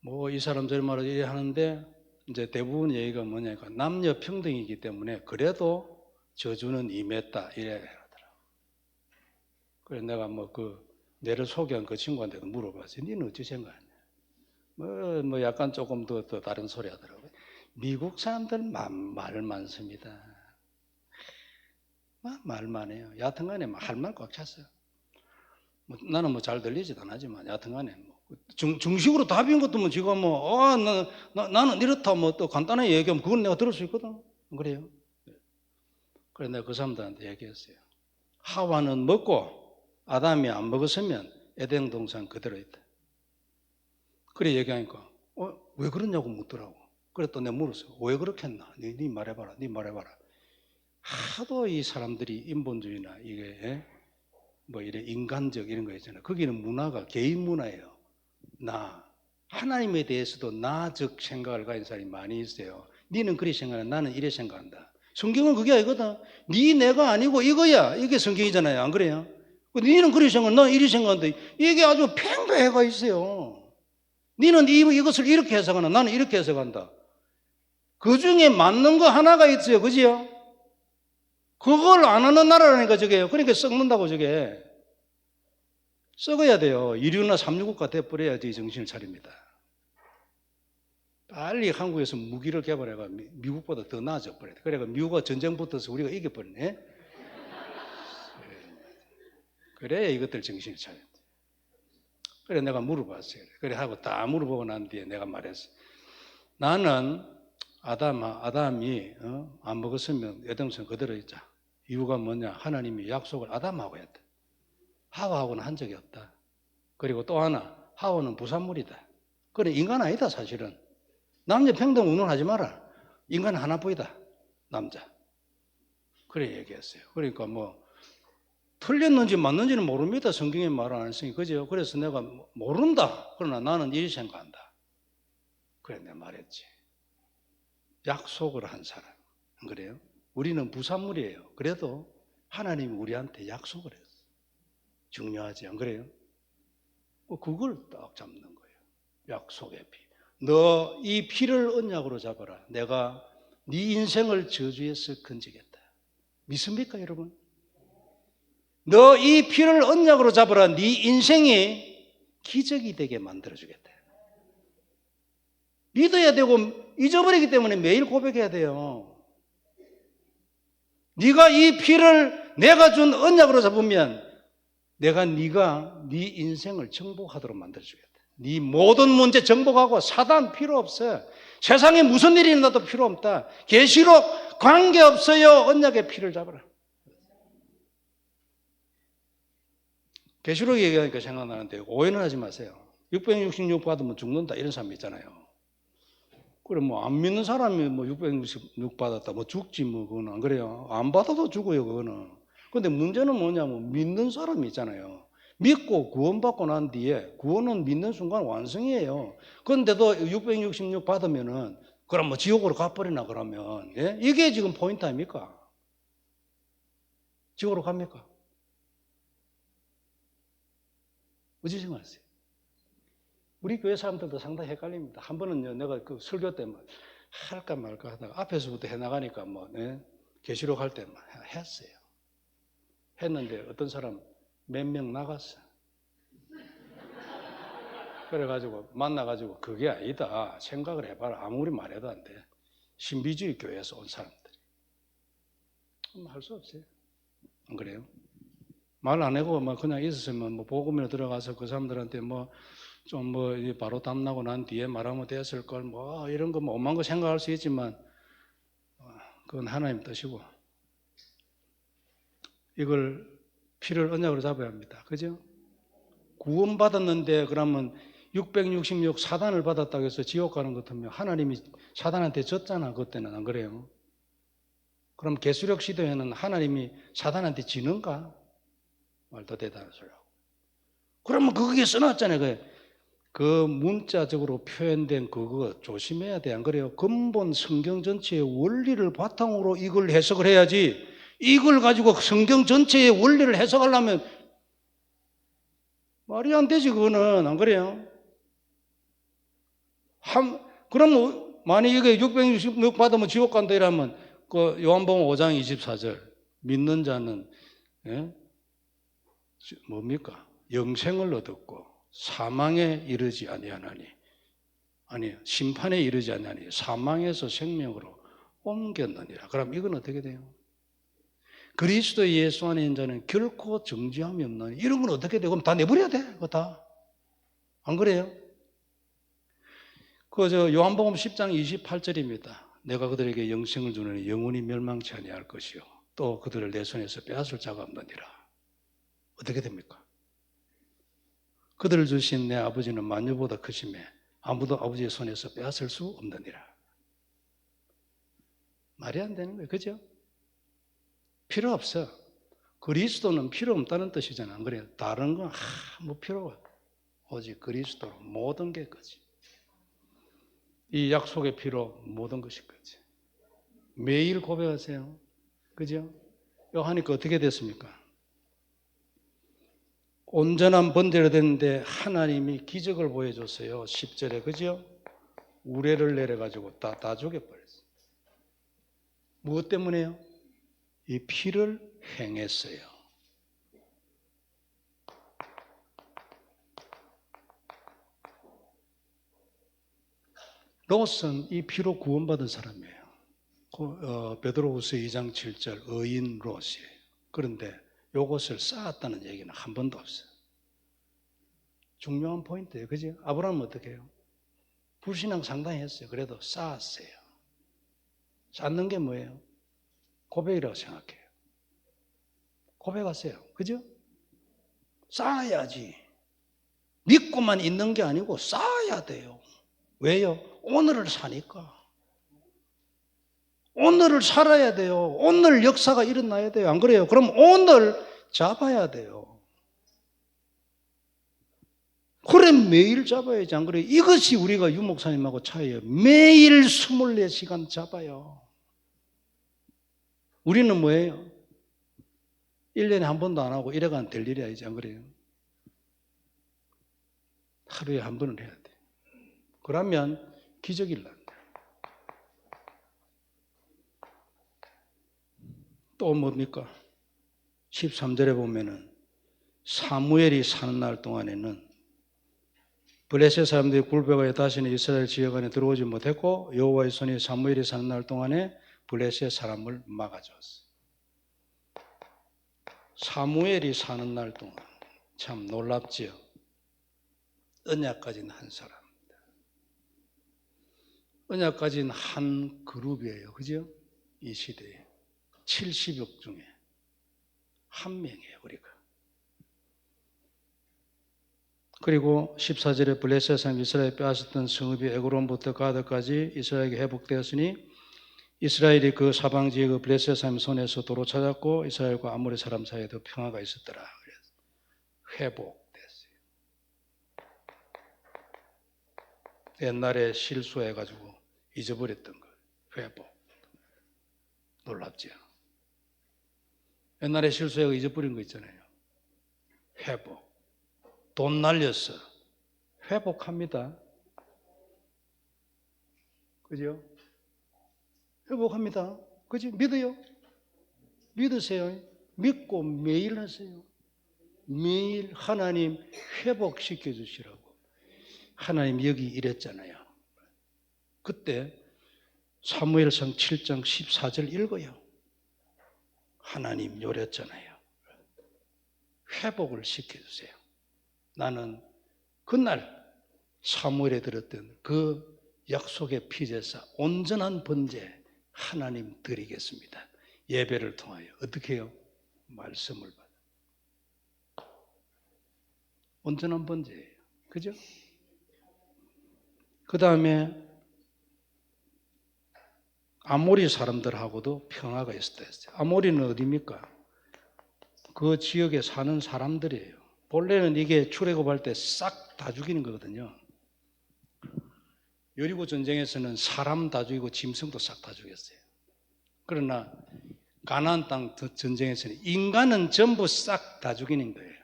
B: 뭐 이 사람들 말을 이래 하는데 이제 대부분 얘기가 뭐냐니까 남녀 평등이기 때문에 그래도 저주는 임했다 이래 하더라고. 그래서 내가 뭐 내를 소개한 그 친구한테도 물어봤어요. 니는 어찌 생각하냐? 뭐 약간 조금 더 다른 소리 하더라고요. 미국 사람들 말 많습니다. 말만 해요. 여하튼간에 할 말 꽉 찼어요. 나는 뭐 잘 들리지도 않지만 여하튼간에 중식으로 답인 것도 뭐 지금 나는 이렇다 뭐 또 간단하게 얘기하면 그건 내가 들을 수 있거든. 그래요. 그래서 내가 그 사람들한테 얘기했어요. 하와는 먹고 아담이 안 먹었으면 에덴 동산 그대로 있다. 그래 얘기하니까 왜 그러냐고 묻더라고. 그래 또 내가 물었어. 왜 그렇게 했나? 네 말해봐라. 네 말해봐라. 하도 이 사람들이 인본주의나 이게 뭐 이래 인간적 이런 거 있잖아요. 거기는 문화가 개인 문화예요. 나 하나님에 대해서도 나적 생각을 가진 사람이 많이 있어요. 니는 그리 생각해, 나는 이래 생각한다. 성경은 그게 아니거든. 니 내가 아니고 이거야. 이게 성경이잖아요. 안 그래요? 니는 그리 생각해, 난 이리 생각한다. 이게 아주 팽배해가 있어요. 니는 이것을 이렇게 해석하나, 나는 이렇게 해석한다. 그 중에 맞는 거 하나가 있어요. 그지요? 그걸 안 하는 나라라니까 저게. 그러니까 썩는다고 저게. 썩어야 돼요. 이류나 삼류국가 돼버려야지 정신을 차립니다. 빨리 한국에서 무기를 개발해가 미국보다 더 나아져 버려야 돼. 그래가 미국과 전쟁 붙어서 우리가 이겨버리네. 그래야 이것들 정신을 차려야 돼. 그래 내가 물어봤어요. 그래 하고 다 물어보고 난 뒤에 내가 말했어. 나는 아담이 안 먹었으면 에덴성 그대로 있자. 이유가 뭐냐? 하나님이 약속을 아담하고 했다. 하와하고는 한 적이 없다. 그리고 또 하나, 하와는 부산물이다. 그래 인간 아니다 사실은. 남녀 평등 운운하지 마라. 인간 하나뿐이다. 남자. 그래 얘기했어요. 그러니까 뭐 틀렸는지 맞는지는 모릅니다. 성경에 말 안 했으니 그죠? 그래서 내가 모른다. 그러나 나는 이렇게 생각한다. 그래 내가 말했지. 약속을 한 사람. 안 그래요? 우리는 부산물이에요. 그래도 하나님이 우리한테 약속을 했어. 중요하지 안 그래요? 그걸 딱 잡는 거예요. 약속의 피. 너 이 피를 언약으로 잡아라. 내가 네 인생을 저주에서 건지겠다. 믿습니까 여러분? 너 이 피를 언약으로 잡아라. 네 인생이 기적이 되게 만들어주겠다. 믿어야 되고 잊어버리기 때문에 매일 고백해야 돼요. 네가 이 피를 내가 준 언약으로 잡으면 네가 네 인생을 정복하도록 만들어주겠다. 네 모든 문제 정복하고 사단 필요 없어요. 세상에 무슨 일이 일어나도 필요 없다. 계시록 관계없어요. 언약의 피를 잡아라. 계시록 얘기하니까 생각나는데 오해는 하지 마세요. 666 받으면 죽는다 이런 사람 있잖아요. 그래 뭐 안 믿는 사람이 뭐 666 받았다 뭐 죽지 뭐 그거는 안 그래요. 안 받아도 죽어요 그거는. 근데 문제는 뭐냐면 믿는 사람이 있잖아요. 믿고 구원받고 난 뒤에 구원은 믿는 순간 완성이에요. 그런데도 666 받으면은 그럼 뭐 지옥으로 가버리나 그러면 예? 이게 지금 포인트 아닙니까? 지옥으로 갑니까? 어찌 생각하세요? 우리 교회 사람들도 상당히 헷갈립니다. 한 번은요, 내가 그 설교 때 할까 말까 하다가 앞에서부터 해나가니까 뭐, 네? 계시록 할 때 했어요. 했는데 어떤 사람 몇 명 나갔어. 그래가지고 만나가지고 그게 아니다. 생각을 해봐라. 아무리 말해도 안 돼. 신비주의 교회에서 온 사람들이. 할 수 없어요. 안 그래요? 말 안 하고 뭐 그냥 있었으면 뭐 복음에 들어가서 그 사람들한테 뭐 좀 뭐 바로 담나고 난 뒤에 말하면 됐을 걸 뭐 이런 거 뭐 오만 거 생각할 수 있지만 그건 하나님 뜻이고 이걸 피를 언약으로 잡아야 합니다. 그죠? 구원받았는데 그러면 666 사단을 받았다고 해서 지옥 가는 것 같으면 하나님이 사단한테 졌잖아. 그때는 안 그래요? 그럼 계수력 시대에는 하나님이 사단한테 지는가? 말도 대단한 소리하고. 그러면 그게 써놨잖아요. 그 문자적으로 표현된 그거 조심해야 돼. 안 그래요? 근본 성경 전체의 원리를 바탕으로 이걸 해석을 해야지. 이걸 가지고 성경 전체의 원리를 해석하려면 말이 안 되지. 그거는 안 그래요? 그럼 만약 이게 666 받으면 지옥 간다 이러면 그 요한복음 5장 24절 믿는 자는 예? 뭡니까? 영생을 얻었고 사망에 이르지 아니하나니 아니 심판에 이르지 아니하니 사망에서 생명으로 옮겼느니라. 그럼 이건 어떻게 돼요? 그리스도 예수 안에 있는 자는 결코 정죄함이 없느니 이런 건 어떻게 되고 다 내버려야 돼. 그거 다. 안 그래요? 요한복음 10장 28절입니다. 내가 그들에게 영생을 주느니 영원히 멸망치 아니할 것이요 또 그들을 내 손에서 빼앗을 자가 없느니라. 어떻게 됩니까? 그들을 주신 내 아버지는 만유보다 크심에 아무도 아버지의 손에서 빼앗을 수 없느니라. 말이 안 되는 거예요. 그죠? 필요 없어. 그리스도는 필요 없다는 뜻이잖아. 안 그래요? 다른 건 아무 필요가 없어. 오직 그리스도로 모든 게 거지. 이 약속의 피로 모든 것이 거지. 매일 고백하세요. 그죠? 이거 하니까 어떻게 됐습니까? 온전한 번제가 됐는데 하나님이 기적을 보여줬어요. 10절에. 그죠? 우레를 내려가지고 다 죽여버렸어요. 무엇 때문에요? 이 피를 행했어요. 롯은 이 피로 구원받은 사람이에요. 베드로후서 2장 7절 의인 롯이에요. 그런데 이것을 쌓았다는 얘기는 한 번도 없어요. 중요한 포인트예요. 그죠? 아브라함은 어떻게 해요? 불신앙 상당히 했어요. 그래도 쌓았어요. 쌓는 게 뭐예요? 고백이라고 생각해요. 고백하세요. 그죠? 쌓아야지. 믿고만 있는 게 아니고 쌓아야 돼요. 왜요? 오늘을 사니까. 오늘을 살아야 돼요. 오늘 역사가 일어나야 돼요. 안 그래요? 그럼 오늘 잡아야 돼요. 그래 매일 잡아야지. 안 그래요? 이것이 우리가 유 목사님하고 차이예요. 매일 24시간 잡아요. 우리는 뭐예요? 1년에 한 번도 안 하고 이래가면 될 일이 아니지. 안 그래요? 하루에 한 번은 해야 돼. 그러면 기적이 일어난다. 또 뭡니까? 13절에 보면은 사무엘이 사는 날 동안에는 블레셋 사람들이 굴복하여 다시는 이스라엘 지역 안에 들어오지 못했고 여호와의 손이 사무엘이 사는 날 동안에 블레셋 사람을 막아줬어. 사무엘이 사는 날 동안 참 놀랍지요. 언약 가진 한 사람입니다. 언약 가진 한 그룹이에요. 그죠? 이 시대에 70억 중에 한 명이에요. 우리가. 그리고 14절에 블레셋 사람 이스라엘이 빼앗았던 성읍이 에그론부터 가드까지 이스라엘에게 회복되었으니 이스라엘이 그 사방 지역 그 블레셋 사람 손에서 도로 찾았고 이스라엘과 아모리 사람 사이에도 평화가 있었더라. 그래서 회복됐어요. 옛날에 실수해가지고 잊어버렸던 걸 회복. 놀랍죠? 옛날에 실수해서 잊어버린 거 있잖아요. 회복. 돈 날렸어. 회복합니다. 그죠? 회복합니다. 그죠? 믿어요? 믿으세요. 믿고 매일 하세요. 매일 하나님 회복시켜 주시라고. 하나님 여기 이랬잖아요. 그때 사무엘상 7장 14절 읽어요. 하나님 요랬잖아요. 회복을 시켜주세요. 나는 그날 사무엘에 들었던 그 약속의 피제사 온전한 번제 하나님 드리겠습니다. 예배를 통하여 어떻게 해요? 말씀을 받아. 온전한 번제예요. 그죠? 그 다음에 아모리 사람들하고도 평화가 있었다 했어요. 아모리는 어디입니까? 그 지역에 사는 사람들이에요. 본래는 이게 출애굽할 때 싹 다 죽이는 거거든요. 여리고 전쟁에서는 사람 다 죽이고 짐승도 싹 다 죽였어요. 그러나 가나안 땅 전쟁에서는 인간은 전부 싹 다 죽이는 거예요.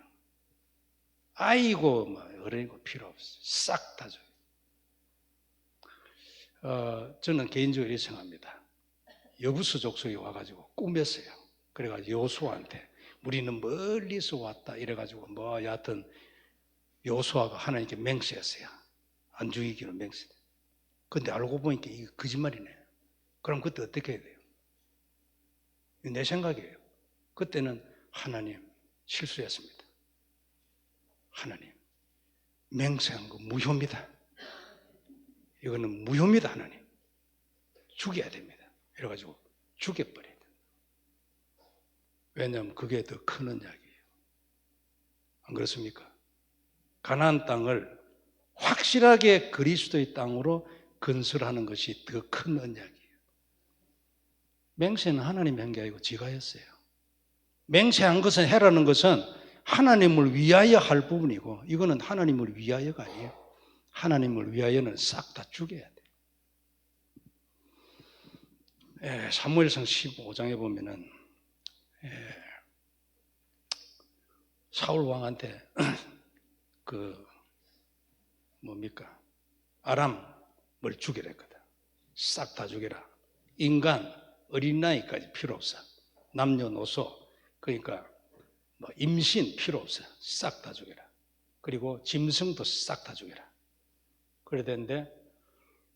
B: 아이고 뭐 어린이고 필요 없어요. 싹 다 죽여요. 저는 개인적으로 이렇게 생각합니다. 여부수 족속이 와가지고 꾸몄어요. 그래가지고 여호수아한테 우리는 멀리서 왔다 이래가지고 뭐 여하튼 여호수아가 하나님께 맹세했어요. 안 죽이기로 맹세. 근데 알고 보니까 이게 거짓말이네. 그럼 그때 어떻게 해야 돼요? 내 생각이에요. 그때는 하나님 실수했습니다. 하나님 맹세한 거 무효입니다. 이거는 무효입니다. 하나님 죽여야 됩니다. 이래가지고 죽여버려야 돼요. 왜냐하면 그게 더 큰 언약이에요. 안 그렇습니까? 가나안 땅을 확실하게 그리스도의 땅으로 건설하는 것이 더 큰 언약이에요. 맹세는 하나님이 한 게 아니고 지가 했어요. 맹세한 것은 해라는 것은 하나님을 위하여 할 부분이고 이거는 하나님을 위하여가 아니에요. 하나님을 위하여는 싹 다 죽여야 돼. 사무엘상 15장에 보면은 사울 왕한테 그 뭡니까? 아람을 죽이라 했거든. 싹 다 죽여라. 인간, 어린아이까지 필요 없어. 남녀노소, 그러니까 뭐 임신 필요 없어. 싹 다 죽여라. 그리고 짐승도 싹 다 죽여라. 그래야 되는데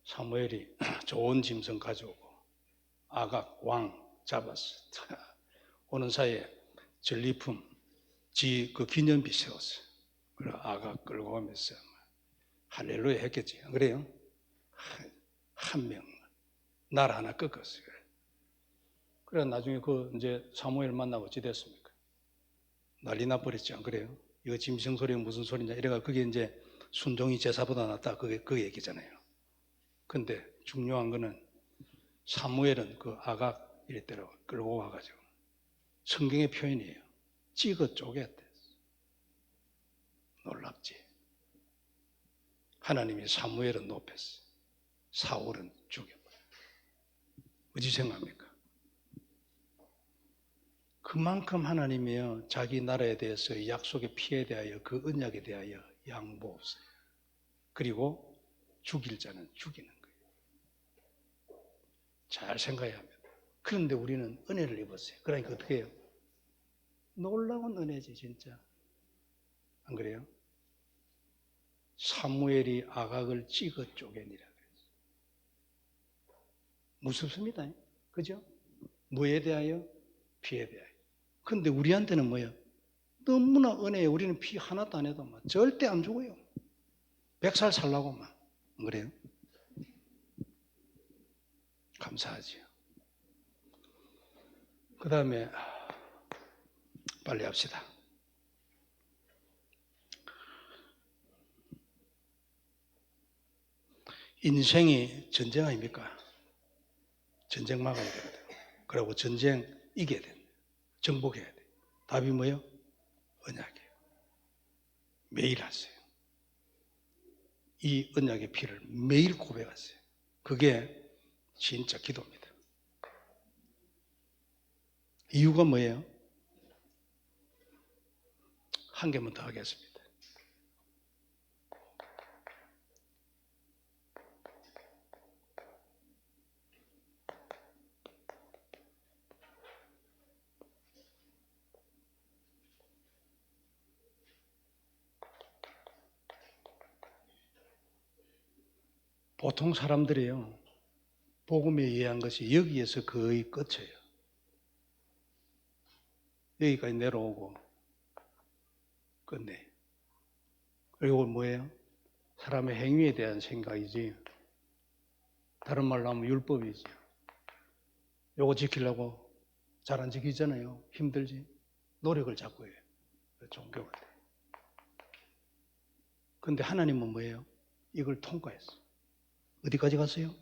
B: 사무엘이 좋은 짐승 가져오고 아각 왕 잡았어. 오는 사이에 전리품 그 기념비 세웠어. 그래 아각 끌고 오면서 할렐루야 했겠지. 안 그래요? 한 명 날 하나 꺾었어요. 그래 나중에 그 이제 사무엘 만나고 어찌 됐습니까? 난리 나버렸지. 안 그래요? 이거 짐승 소리가 무슨 소리냐 이래가 그게 이제 순종이 제사보다 낫다 그 얘기잖아요. 근데 중요한 거는 사무엘은 그 아각 이랬대로 끌고 와가지고 성경의 표현이에요. 찍어 쪼갰대. 놀랍지. 하나님이 사무엘은 높였어. 사울은 죽여버려. 어찌 생각합니까? 그만큼 하나님이요 자기 나라에 대해서 약속의 피에 대하여 그 언약에 대하여 양보 없어요. 그리고 죽일 자는 죽이는 거예요. 잘 생각해야 합니다. 그런데 우리는 은혜를 입었어요. 그러니까 어떻게 해요? 놀라운 은혜지 진짜. 안 그래요? 사무엘이 아각을 찍어 쪼개니라 그랬어요. 무섭습니다. 그죠? 뭐에 대하여? 피에 대하여. 근데 우리한테는 뭐예요? 너무나 은혜예요. 우리는 피 하나도 안 해도 막 절대 안 죽어요. 100살 살라고 막. 안 그래요? 감사하지요. 그 다음에 빨리 합시다. 인생이 전쟁 아닙니까? 전쟁 막아야 되거든. 그리고 전쟁 이겨야 돼. 정복해야 돼. 답이 뭐예요? 언약이에요. 매일 하세요. 이 언약의 피를 매일 고백하세요. 그게 진짜 기도입니다. 이유가 뭐예요? 한 개만 더 하겠습니다. 보통 사람들이요, 복음에 의한 것이 여기에서 거의 끝이에요. 여기까지 내려오고 끝내. 그리고 뭐예요? 사람의 행위에 대한 생각이지. 다른 말로 하면 율법이지. 요거 지키려고 잘 안 지키잖아요. 힘들지. 노력을 자꾸 해요. 종교가 돼. 근데 하나님은 뭐예요? 이걸 통과했어. 어디까지 갔어요?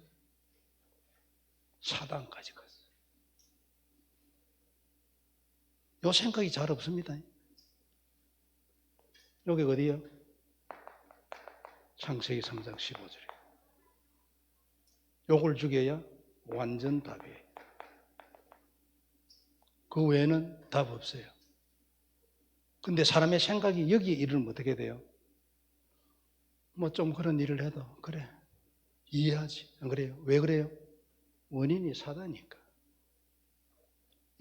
B: 사단까지 갔어요. 요 생각이 잘 없습니다. 여기 어디요? 창세기 3장 15절이에요. 요걸 죽여야 완전 답이에요. 그 외에는 답 없어요. 근데 사람의 생각이 여기에 이르면 어떻게 돼요? 뭐 좀 그런 일을 해도 그래 이해하지. 안 그래요? 왜 그래요? 원인이 사다니까.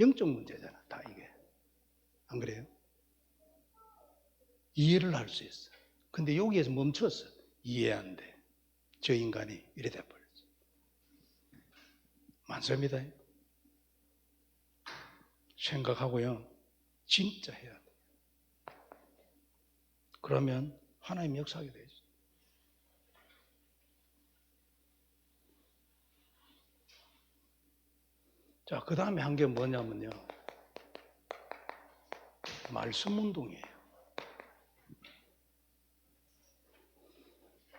B: 영적 문제잖아 다 이게. 안 그래요? 이해를 할 수 있어. 근데 여기에서 멈췄어. 이해 안 돼. 저 인간이 이래 돼버렸어. 많습니다. 생각하고요. 진짜 해야 돼. 그러면 하나님 역사하게 되죠. 자, 그 다음에 한 게 뭐냐면요. 말씀 운동이에요.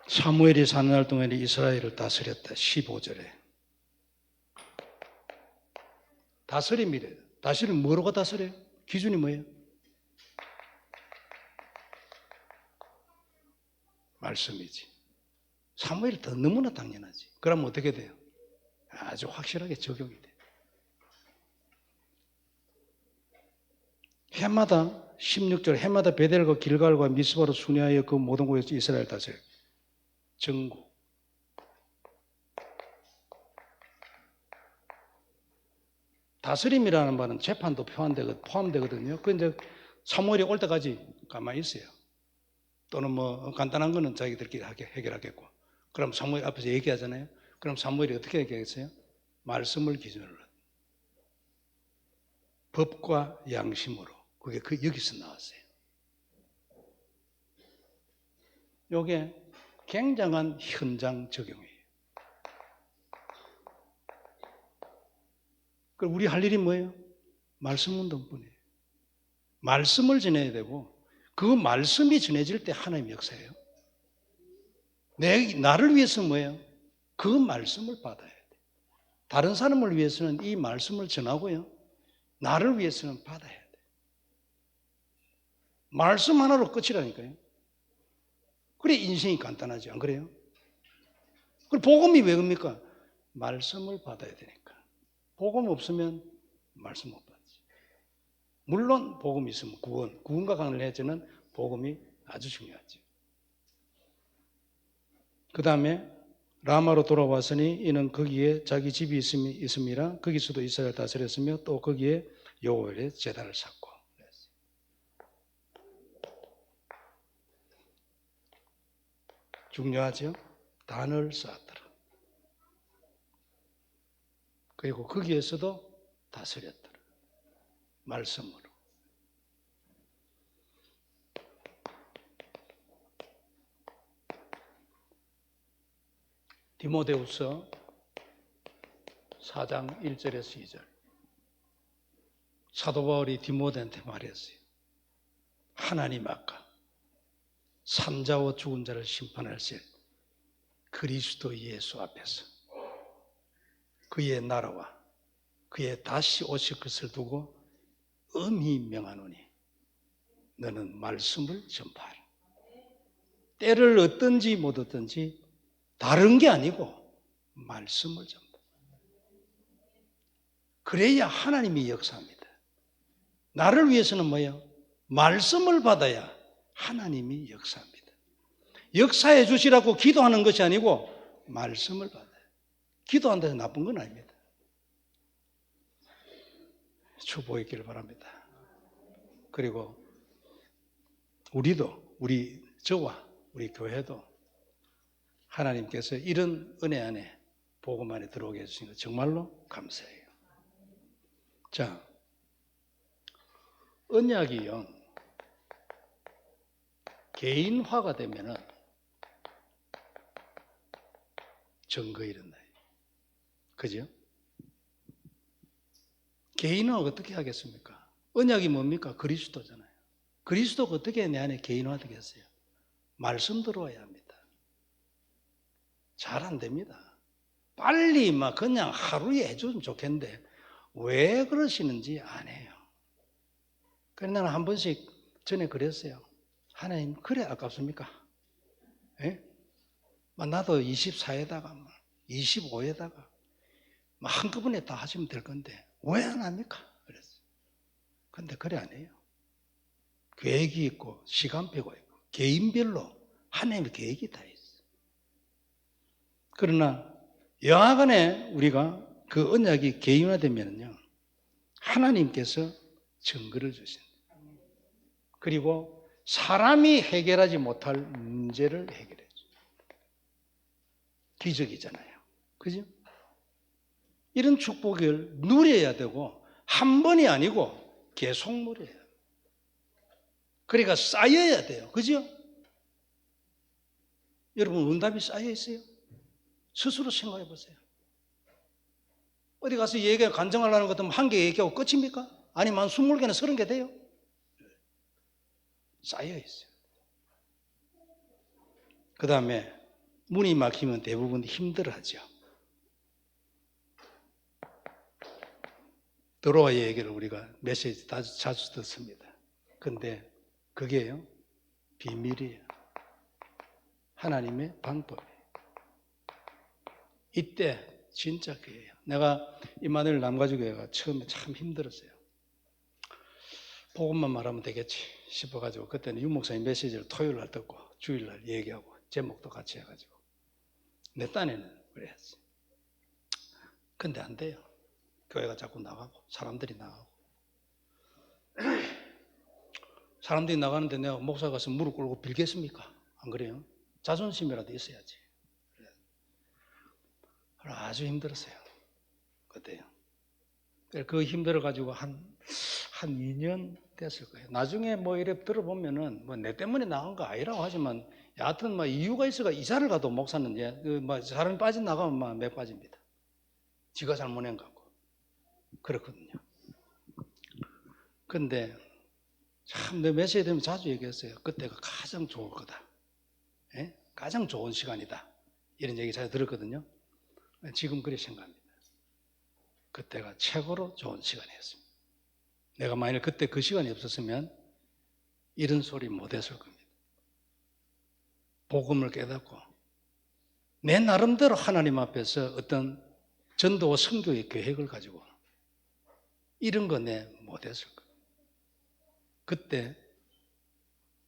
B: 사무엘이 사는 날 동안에 이스라엘을 다스렸다. 15절에. 다스림이래요. 다스림 뭐로 다스려요? 기준이 뭐예요? 말씀이지. 사무엘이 더 너무나 당연하지. 그러면 어떻게 돼요? 아주 확실하게 적용이 돼요. 해마다 16절 해마다 베델과 길갈과 미스바로 순회하여 그 모든 곳에서 이스라엘 다스려. 전국. 다스림이라는 말은 재판도 포함되거든요. 그 이제 사무엘이 올 때까지 가만히 있어요. 또는 뭐 간단한 거는 자기들끼리 해결하겠고. 그럼 사무엘 앞에서 얘기하잖아요. 그럼 사무엘이 어떻게 얘기했어요? 말씀을 기준으로. 법과 양심으로. 그게 여기서 나왔어요. 이게 굉장한 현장 적용이에요. 그럼 우리 할 일이 뭐예요? 말씀 운동뿐이에요. 말씀을 전해야 되고 그 말씀이 전해질 때 하나님의 역사예요. 나를 위해서는 뭐예요? 그 말씀을 받아야 돼. 다른 사람을 위해서는 이 말씀을 전하고요. 나를 위해서는 받아야 돼. 말씀 하나로 끝이라니까요. 그래 인생이 간단하지 안 그래요? 그리고 복음이 왜 그럽니까? 말씀을 받아야 되니까. 복음 없으면 말씀 못 받지. 물론 복음이 있으면 구원과 강론해야지는 복음이 아주 중요하죠. 그 다음에 라마로 돌아왔으니 이는 거기에 자기 집이 있음이라 거기서도 이스라엘 다스렸으며 또 거기에 여호와의 제단을 쌓고. 중요하죠? 단을 쌓았더라. 그리고 거기에서도 다스렸더라. 말씀으로. 디모데후서 4장 1절에서 2절. 사도 바울이 디모데한테 말했어요. 하나님 아까 산자와 죽은 자를 심판할세 그리스도 예수 앞에서 그의 나라와 그의 다시 오실 것을 두고 엄히 명하노니 너는 말씀을 전파하라. 때를 얻든지 못 얻든지 다른 게 아니고 말씀을 전파. 그래야 하나님이 역사합니다. 나를 위해서는 뭐예요? 말씀을 받아야 하나님이 역사합니다. 역사해 주시라고 기도하는 것이 아니고 말씀을 받아요. 기도한다고 해서 나쁜 건 아닙니다. 축복했기를 바랍니다. 그리고 저와 우리 교회도 하나님께서 이런 은혜 안에 복음 안에 들어오게 해주신 것 정말로 감사해요. 자, 언약이요 개인화가 되면은 증거 일어나요. 그죠? 개인화 어떻게 하겠습니까? 언약이 뭡니까? 그리스도잖아요. 그리스도가 어떻게 내 안에 개인화되겠어요? 말씀 들어와야 합니다. 잘 안 됩니다. 빨리 막 그냥 하루에 해주면 좋겠는데 왜 그러시는지 안 해요. 그래서 나는 한 번씩 전에 그랬어요. 하나님 그래 아깝습니까? 예? 나도 24에다가 25에다가 한꺼번에 다 하시면 될 건데 왜 안 합니까? 그랬어요. 근데 그래 안 해요. 계획이 있고 시간표가 있고 개인별로 하나님의 계획이 다 있어요. 그러나 영화관에 우리가 그 언약이 개인화되면요 하나님께서 증거를 주신다. 그리고 사람이 해결하지 못할 문제를 해결해 줘요. 기적이잖아요. 그죠? 이런 축복을 누려야 되고 한 번이 아니고 계속 누려야 돼요. 그러니까 쌓여야 돼요. 그죠? 여러분 응답이 쌓여 있어요? 스스로 생각해 보세요. 어디 가서 얘기가 간증하려는 것도 한 개 얘기하고 끝입니까? 아니면 한 20개나 30개 돼요? 쌓여 있어요. 그 다음에 문이 막히면 대부분 힘들어하죠. 드로아의 얘기를 우리가 메시지 자주 듣습니다. 근데 그게요, 비밀이에요. 하나님의 방법이에요. 이때 진짜 그예요. 내가 임마누엘 남가주교회가 처음에 참 힘들었어요. 복음만 말하면 되겠지 싶어가지고 그때는 유 목사님 메시지를 토요일날 듣고 주일날 얘기하고 제목도 같이 해가지고 내 딴에는 그랬어요. 근데 안 돼요. 교회가 자꾸 나가고 사람들이 나가고 사람들이 나가는데 내가 목사 가서 무릎 꿇고 빌겠습니까? 안 그래요? 자존심이라도 있어야지. 아주 힘들었어요. 그때요. 그 힘들어가지고 한 2년 됐을 거예요. 나중에 뭐 이래 들어보면은 뭐 내 때문에 나간 거 아니라고 하지만 여하튼 뭐 이유가 있어가 이사를 가도 목사는 뭐 사람이 빠져나가면 막 매 빠집니다. 지가 잘못한 거고. 그렇거든요. 근데 참 내 메시지 되면 자주 얘기했어요. 그때가 가장 좋을 거다. 예? 가장 좋은 시간이다. 이런 얘기 잘 들었거든요. 지금 그렇게 생각합니다. 그때가 최고로 좋은 시간이었습니다. 내가 만일 그때 그 시간이 없었으면 이런 소리 못했을 겁니다. 복음을 깨닫고 내 나름대로 하나님 앞에서 어떤 전도와 선교의 계획을 가지고 이런 거 내 못했을 거예요. 그때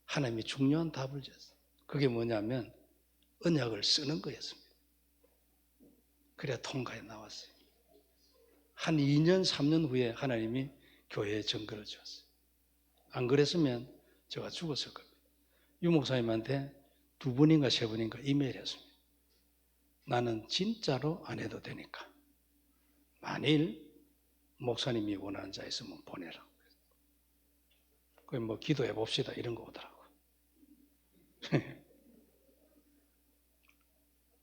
B: 하나님이 중요한 답을 줬어요. 그게 뭐냐면 언약을 쓰는 거였습니다. 그래야 통과에 나왔어요. 한 2년, 3년 후에 하나님이 교회에 증거를 주었어요. 안 그랬으면 제가 죽었을 겁니다. 유 목사님한테 2번인가 3번인가 이메일 했습니다. 나는 진짜로 안 해도 되니까 만일 목사님이 원하는 자 있으면 보내라. 그 뭐 기도해 봅시다 이런 거 오더라고.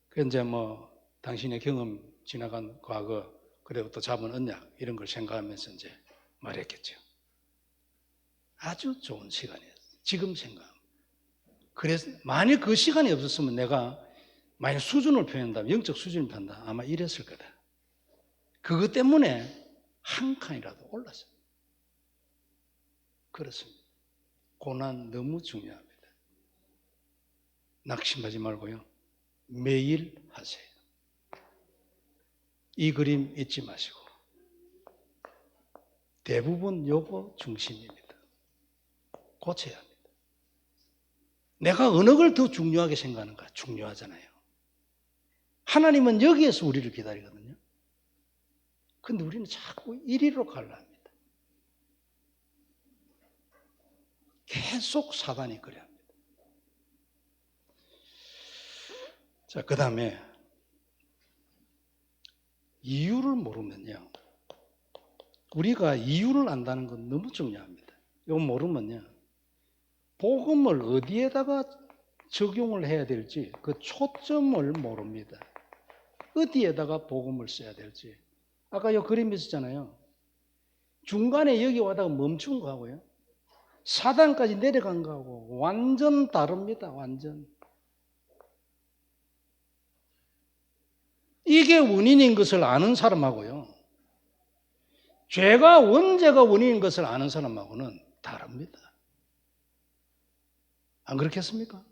B: 그 이제 뭐 당신의 경험 지나간 과거 그리고 또 잡은 언약 이런 걸 생각하면서 이제 말했겠죠. 아주 좋은 시간이었어요. 지금 생각하면. 그래서 만일 그 시간이 없었으면 내가 만약 수준을 표현한다면 영적 수준을 표현한다 아마 이랬을 거다. 그것 때문에 한 칸이라도 올랐어요. 그렇습니다. 고난 너무 중요합니다. 낙심하지 말고요. 매일 하세요. 이 그림 잊지 마시고. 대부분 요거 중심입니다. 고쳐야 합니다. 내가 어느 걸 더 중요하게 생각하는가? 중요하잖아요. 하나님은 여기에서 우리를 기다리거든요. 근데 우리는 자꾸 이리로 가려 합니다. 계속 사단이 그래 합니다. 자, 그 다음에 이유를 모르면요. 우리가 이유를 안다는 건 너무 중요합니다. 이거 모르면요. 복음을 어디에다가 적용을 해야 될지 그 초점을 모릅니다. 어디에다가 복음을 써야 될지. 아까 이 그림이 있었잖아요. 중간에 여기 와다가 멈춘 거하고요. 사단까지 내려간 거하고 완전 다릅니다. 완전. 이게 원인인 것을 아는 사람하고요. 죄가 원죄가 원인인 것을 아는 사람하고는 다릅니다. 안 그렇겠습니까?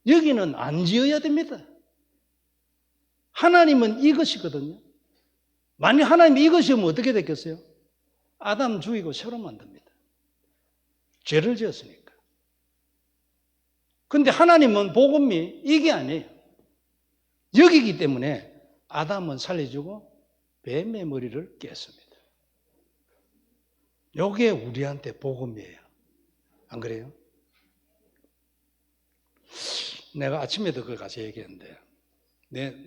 B: 여기는 안 지어야 됩니다. 하나님은 이것이거든요. 만약 하나님이 이것이면 어떻게 됐겠어요? 아담 죽이고 새로 만듭니다. 죄를 지었으니까. 근데 하나님은 복음이 이게 아니에요. 여기기 때문에 아담은 살려주고 뱀의 머리를 깼습니다. 이게 우리한테 복음이에요. 안 그래요? 내가 아침에도 그걸 같이 얘기했는데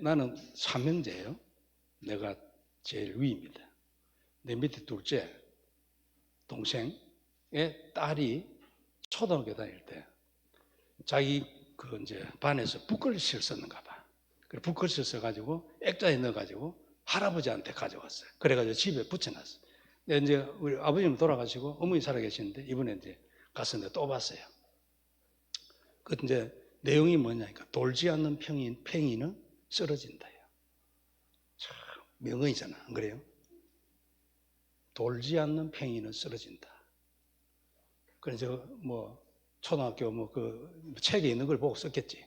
B: 나는 삼형제예요. 내가 제일 위입니다. 내 밑에 둘째 동생의 딸이 초등학교 다닐 때 자기 그 이제 반에서 붓글씨를 썼는가 봐. 그래 붓글씨를 써가지고 액자에 넣어가지고 할아버지한테 가져왔어요. 그래가지고 집에 붙여놨어요. 근데 이제 우리 아버님 돌아가시고 어머니 살아계시는데 이번에 이제 갔었는데 또 봤어요. 그 이제 내용이 뭐냐니까 돌지 않는 팽이는 쓰러진다요. 참 명언이잖아, 안 그래요? 돌지 않는 팽이는 쓰러진다. 그래서 뭐 초등학교 뭐 그 책에 있는 걸 보고 썼겠지.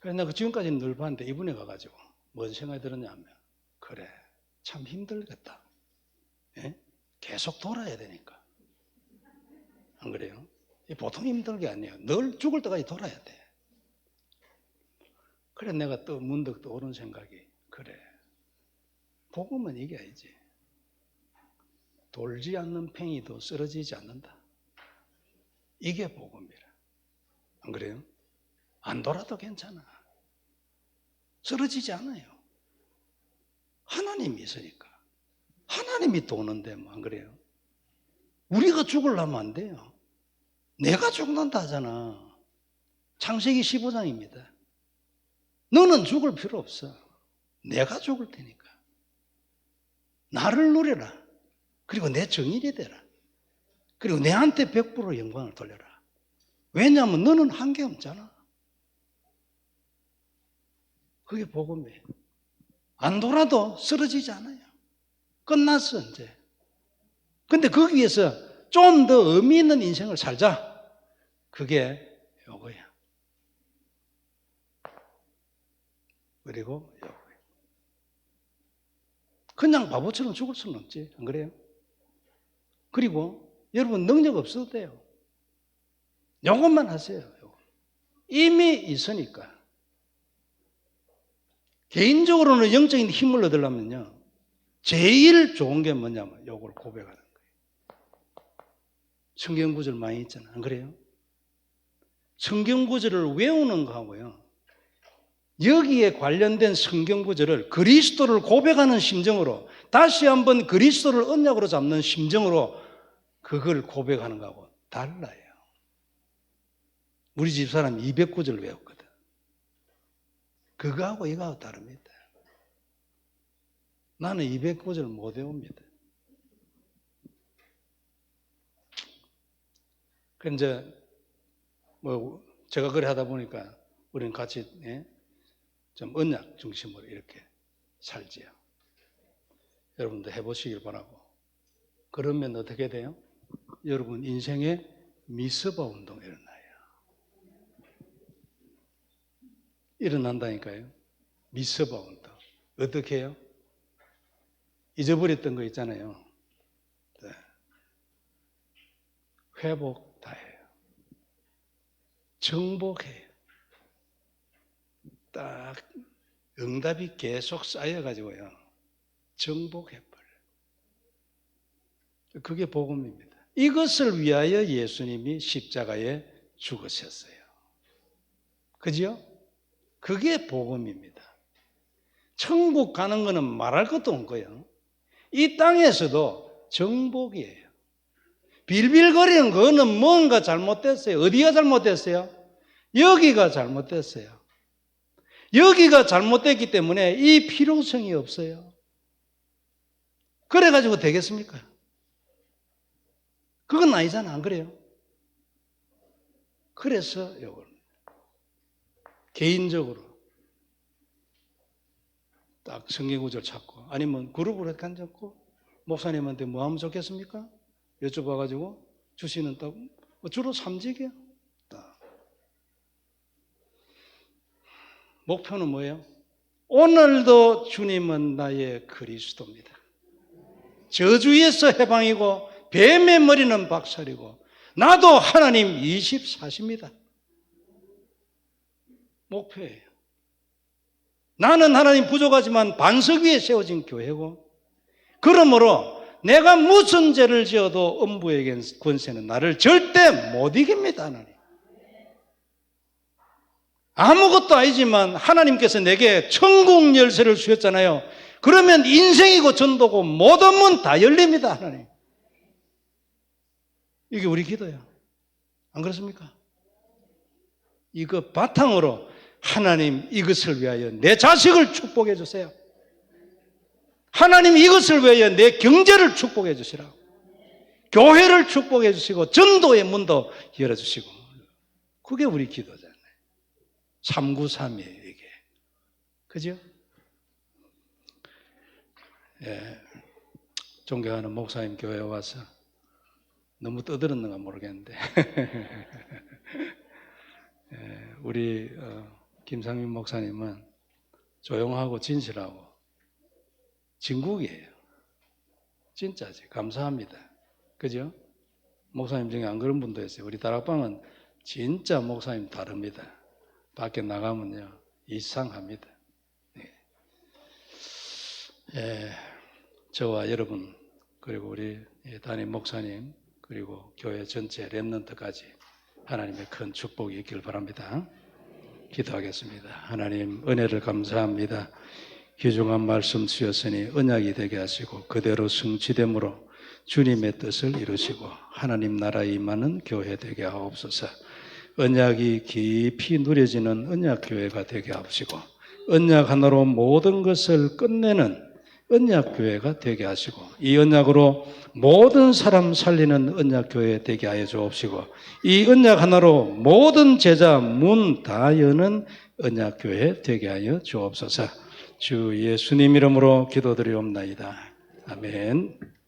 B: 그래서 내가 지금까지는 늘 봤는데 이번에 가가지고 뭔 생각이 들었냐면, 그래, 참 힘들겠다. 예? 계속 돌아야 되니까. 안 그래요? 보통 힘든 게 아니에요. 늘 죽을 때까지 돌아야 돼. 그래 내가 또 문득 떠오른 생각이, 그래, 복음은 이겨야지. 돌지 않는 팽이도 쓰러지지 않는다. 이게 복음이라. 안 그래요? 안 돌아도 괜찮아. 쓰러지지 않아요. 하나님이 있으니까. 하나님이 도는데 뭐 안 그래요? 우리가 죽으려면 안 돼요. 내가 죽는다 하잖아. 창세기 15장입니다. 너는 죽을 필요 없어. 내가 죽을 테니까. 나를 누려라. 그리고 내 정인이 되라. 그리고 내한테 100% 영광을 돌려라. 왜냐하면 너는 한계 없잖아. 그게 복음이에요. 안 돌아도 쓰러지지 않아요. 끝났어 이제. 근데 거기에서 좀 더 의미 있는 인생을 살자. 그게 요거야. 그리고 요거야. 그냥 바보처럼 죽을 수는 없지. 안 그래요? 그리고 여러분 능력 없어도 돼요. 요것만 하세요. 요거. 이미 있으니까. 개인적으로는 영적인 힘을 얻으려면요, 제일 좋은 게 뭐냐면 요걸 고백하는 거예요. 성경 구절 많이 있잖아요. 안 그래요? 성경 구절을 외우는 거하고요, 여기에 관련된 성경 구절을 그리스도를 고백하는 심정으로, 다시 한번 그리스도를 언약으로 잡는 심정으로 그걸 고백하는 거하고 달라요. 우리 집사람 200구절 외웠거든. 그거하고 이거하고 다릅니다. 나는 200구절 못 외웁니다. 그 이제 뭐 제가 그래 하다 보니까 우리는 같이 좀 언약 중심으로 이렇게 살지요. 여러분도 해보시길 바라고. 그러면 어떻게 돼요? 여러분 인생에 미스바 운동이 일어나요. 일어난다니까요. 미스바 운동. 어떻게 해요? 잊어버렸던 거 있잖아요. 네. 회복 다 해요. 정복해요. 딱 응답이 계속 쌓여가지고요, 정복해버려요. 그게 복음입니다. 이것을 위하여 예수님이 십자가에 죽으셨어요. 그죠? 그게 복음입니다. 천국 가는 거는 말할 것도 없고요, 이 땅에서도 정복이에요. 빌빌거리는 거는 뭔가 잘못됐어요. 어디가 잘못됐어요? 여기가 잘못됐어요. 여기가 잘못됐기 때문에 이 필요성이 없어요. 그래가지고 되겠습니까? 그건 아니잖아. 안 그래요? 그래서 이걸 개인적으로 딱 성경구절 찾고, 아니면 그룹으로 앉았고 목사님한테 뭐 하면 좋겠습니까? 여쭤봐가지고 주시는 딱 주로 3직이에요. 목표는 뭐예요? 오늘도 주님은 나의 그리스도입니다. 저주에서 해방이고 뱀의 머리는 박살이고 나도 하나님 24입니다. 목표예요. 나는 하나님 부족하지만 반석 위에 세워진 교회고, 그러므로 내가 무슨 죄를 지어도 음부의 권세는 나를 절대 못 이깁니다. 하나님. 아무것도 아니지만 하나님께서 내게 천국 열쇠를 주셨잖아요. 그러면 인생이고 전도고 모든 문 다 열립니다. 하나님. 이게 우리 기도예요. 안 그렇습니까? 이거 바탕으로 하나님 이것을 위하여 내 자식을 축복해 주세요. 하나님 이것을 위하여 내 경제를 축복해 주시라고. 교회를 축복해 주시고 전도의 문도 열어주시고. 그게 우리 기도잖아요. 393이에요 이게. 그죠? 예.
A: 존경하는 목사님 교회에 와서 너무 떠들었는가 모르겠는데 우리 김상민 목사님은 조용하고 진실하고 진국이에요. 진짜지. 감사합니다. 그죠? 목사님 중에 안 그런 분도 있어요. 우리 다락방은 진짜 목사님 다릅니다. 밖에 나가면요 이상합니다. 저와 여러분 그리고 우리 담임 목사님 그리고 교회 전체 렘넌트까지 하나님의 큰 축복이 있길 바랍니다. 기도하겠습니다. 하나님 은혜를 감사합니다. 귀중한 말씀 주셨으니 언약이 되게 하시고 그대로 성취됨으로 주님의 뜻을 이루시고 하나님 나라에 임하는 교회 되게 하옵소서. 언약이 깊이 누려지는 언약교회가 되게 하시고 언약 하나로 모든 것을 끝내는 언약교회가 되게 하시고 이 언약으로 모든 사람 살리는 언약교회 되게 하여 주옵시고 이 언약 하나로 모든 제자 문 다 여는 언약교회 되게 하여 주옵소서. 주 예수님 이름으로 기도드리옵나이다. 아멘.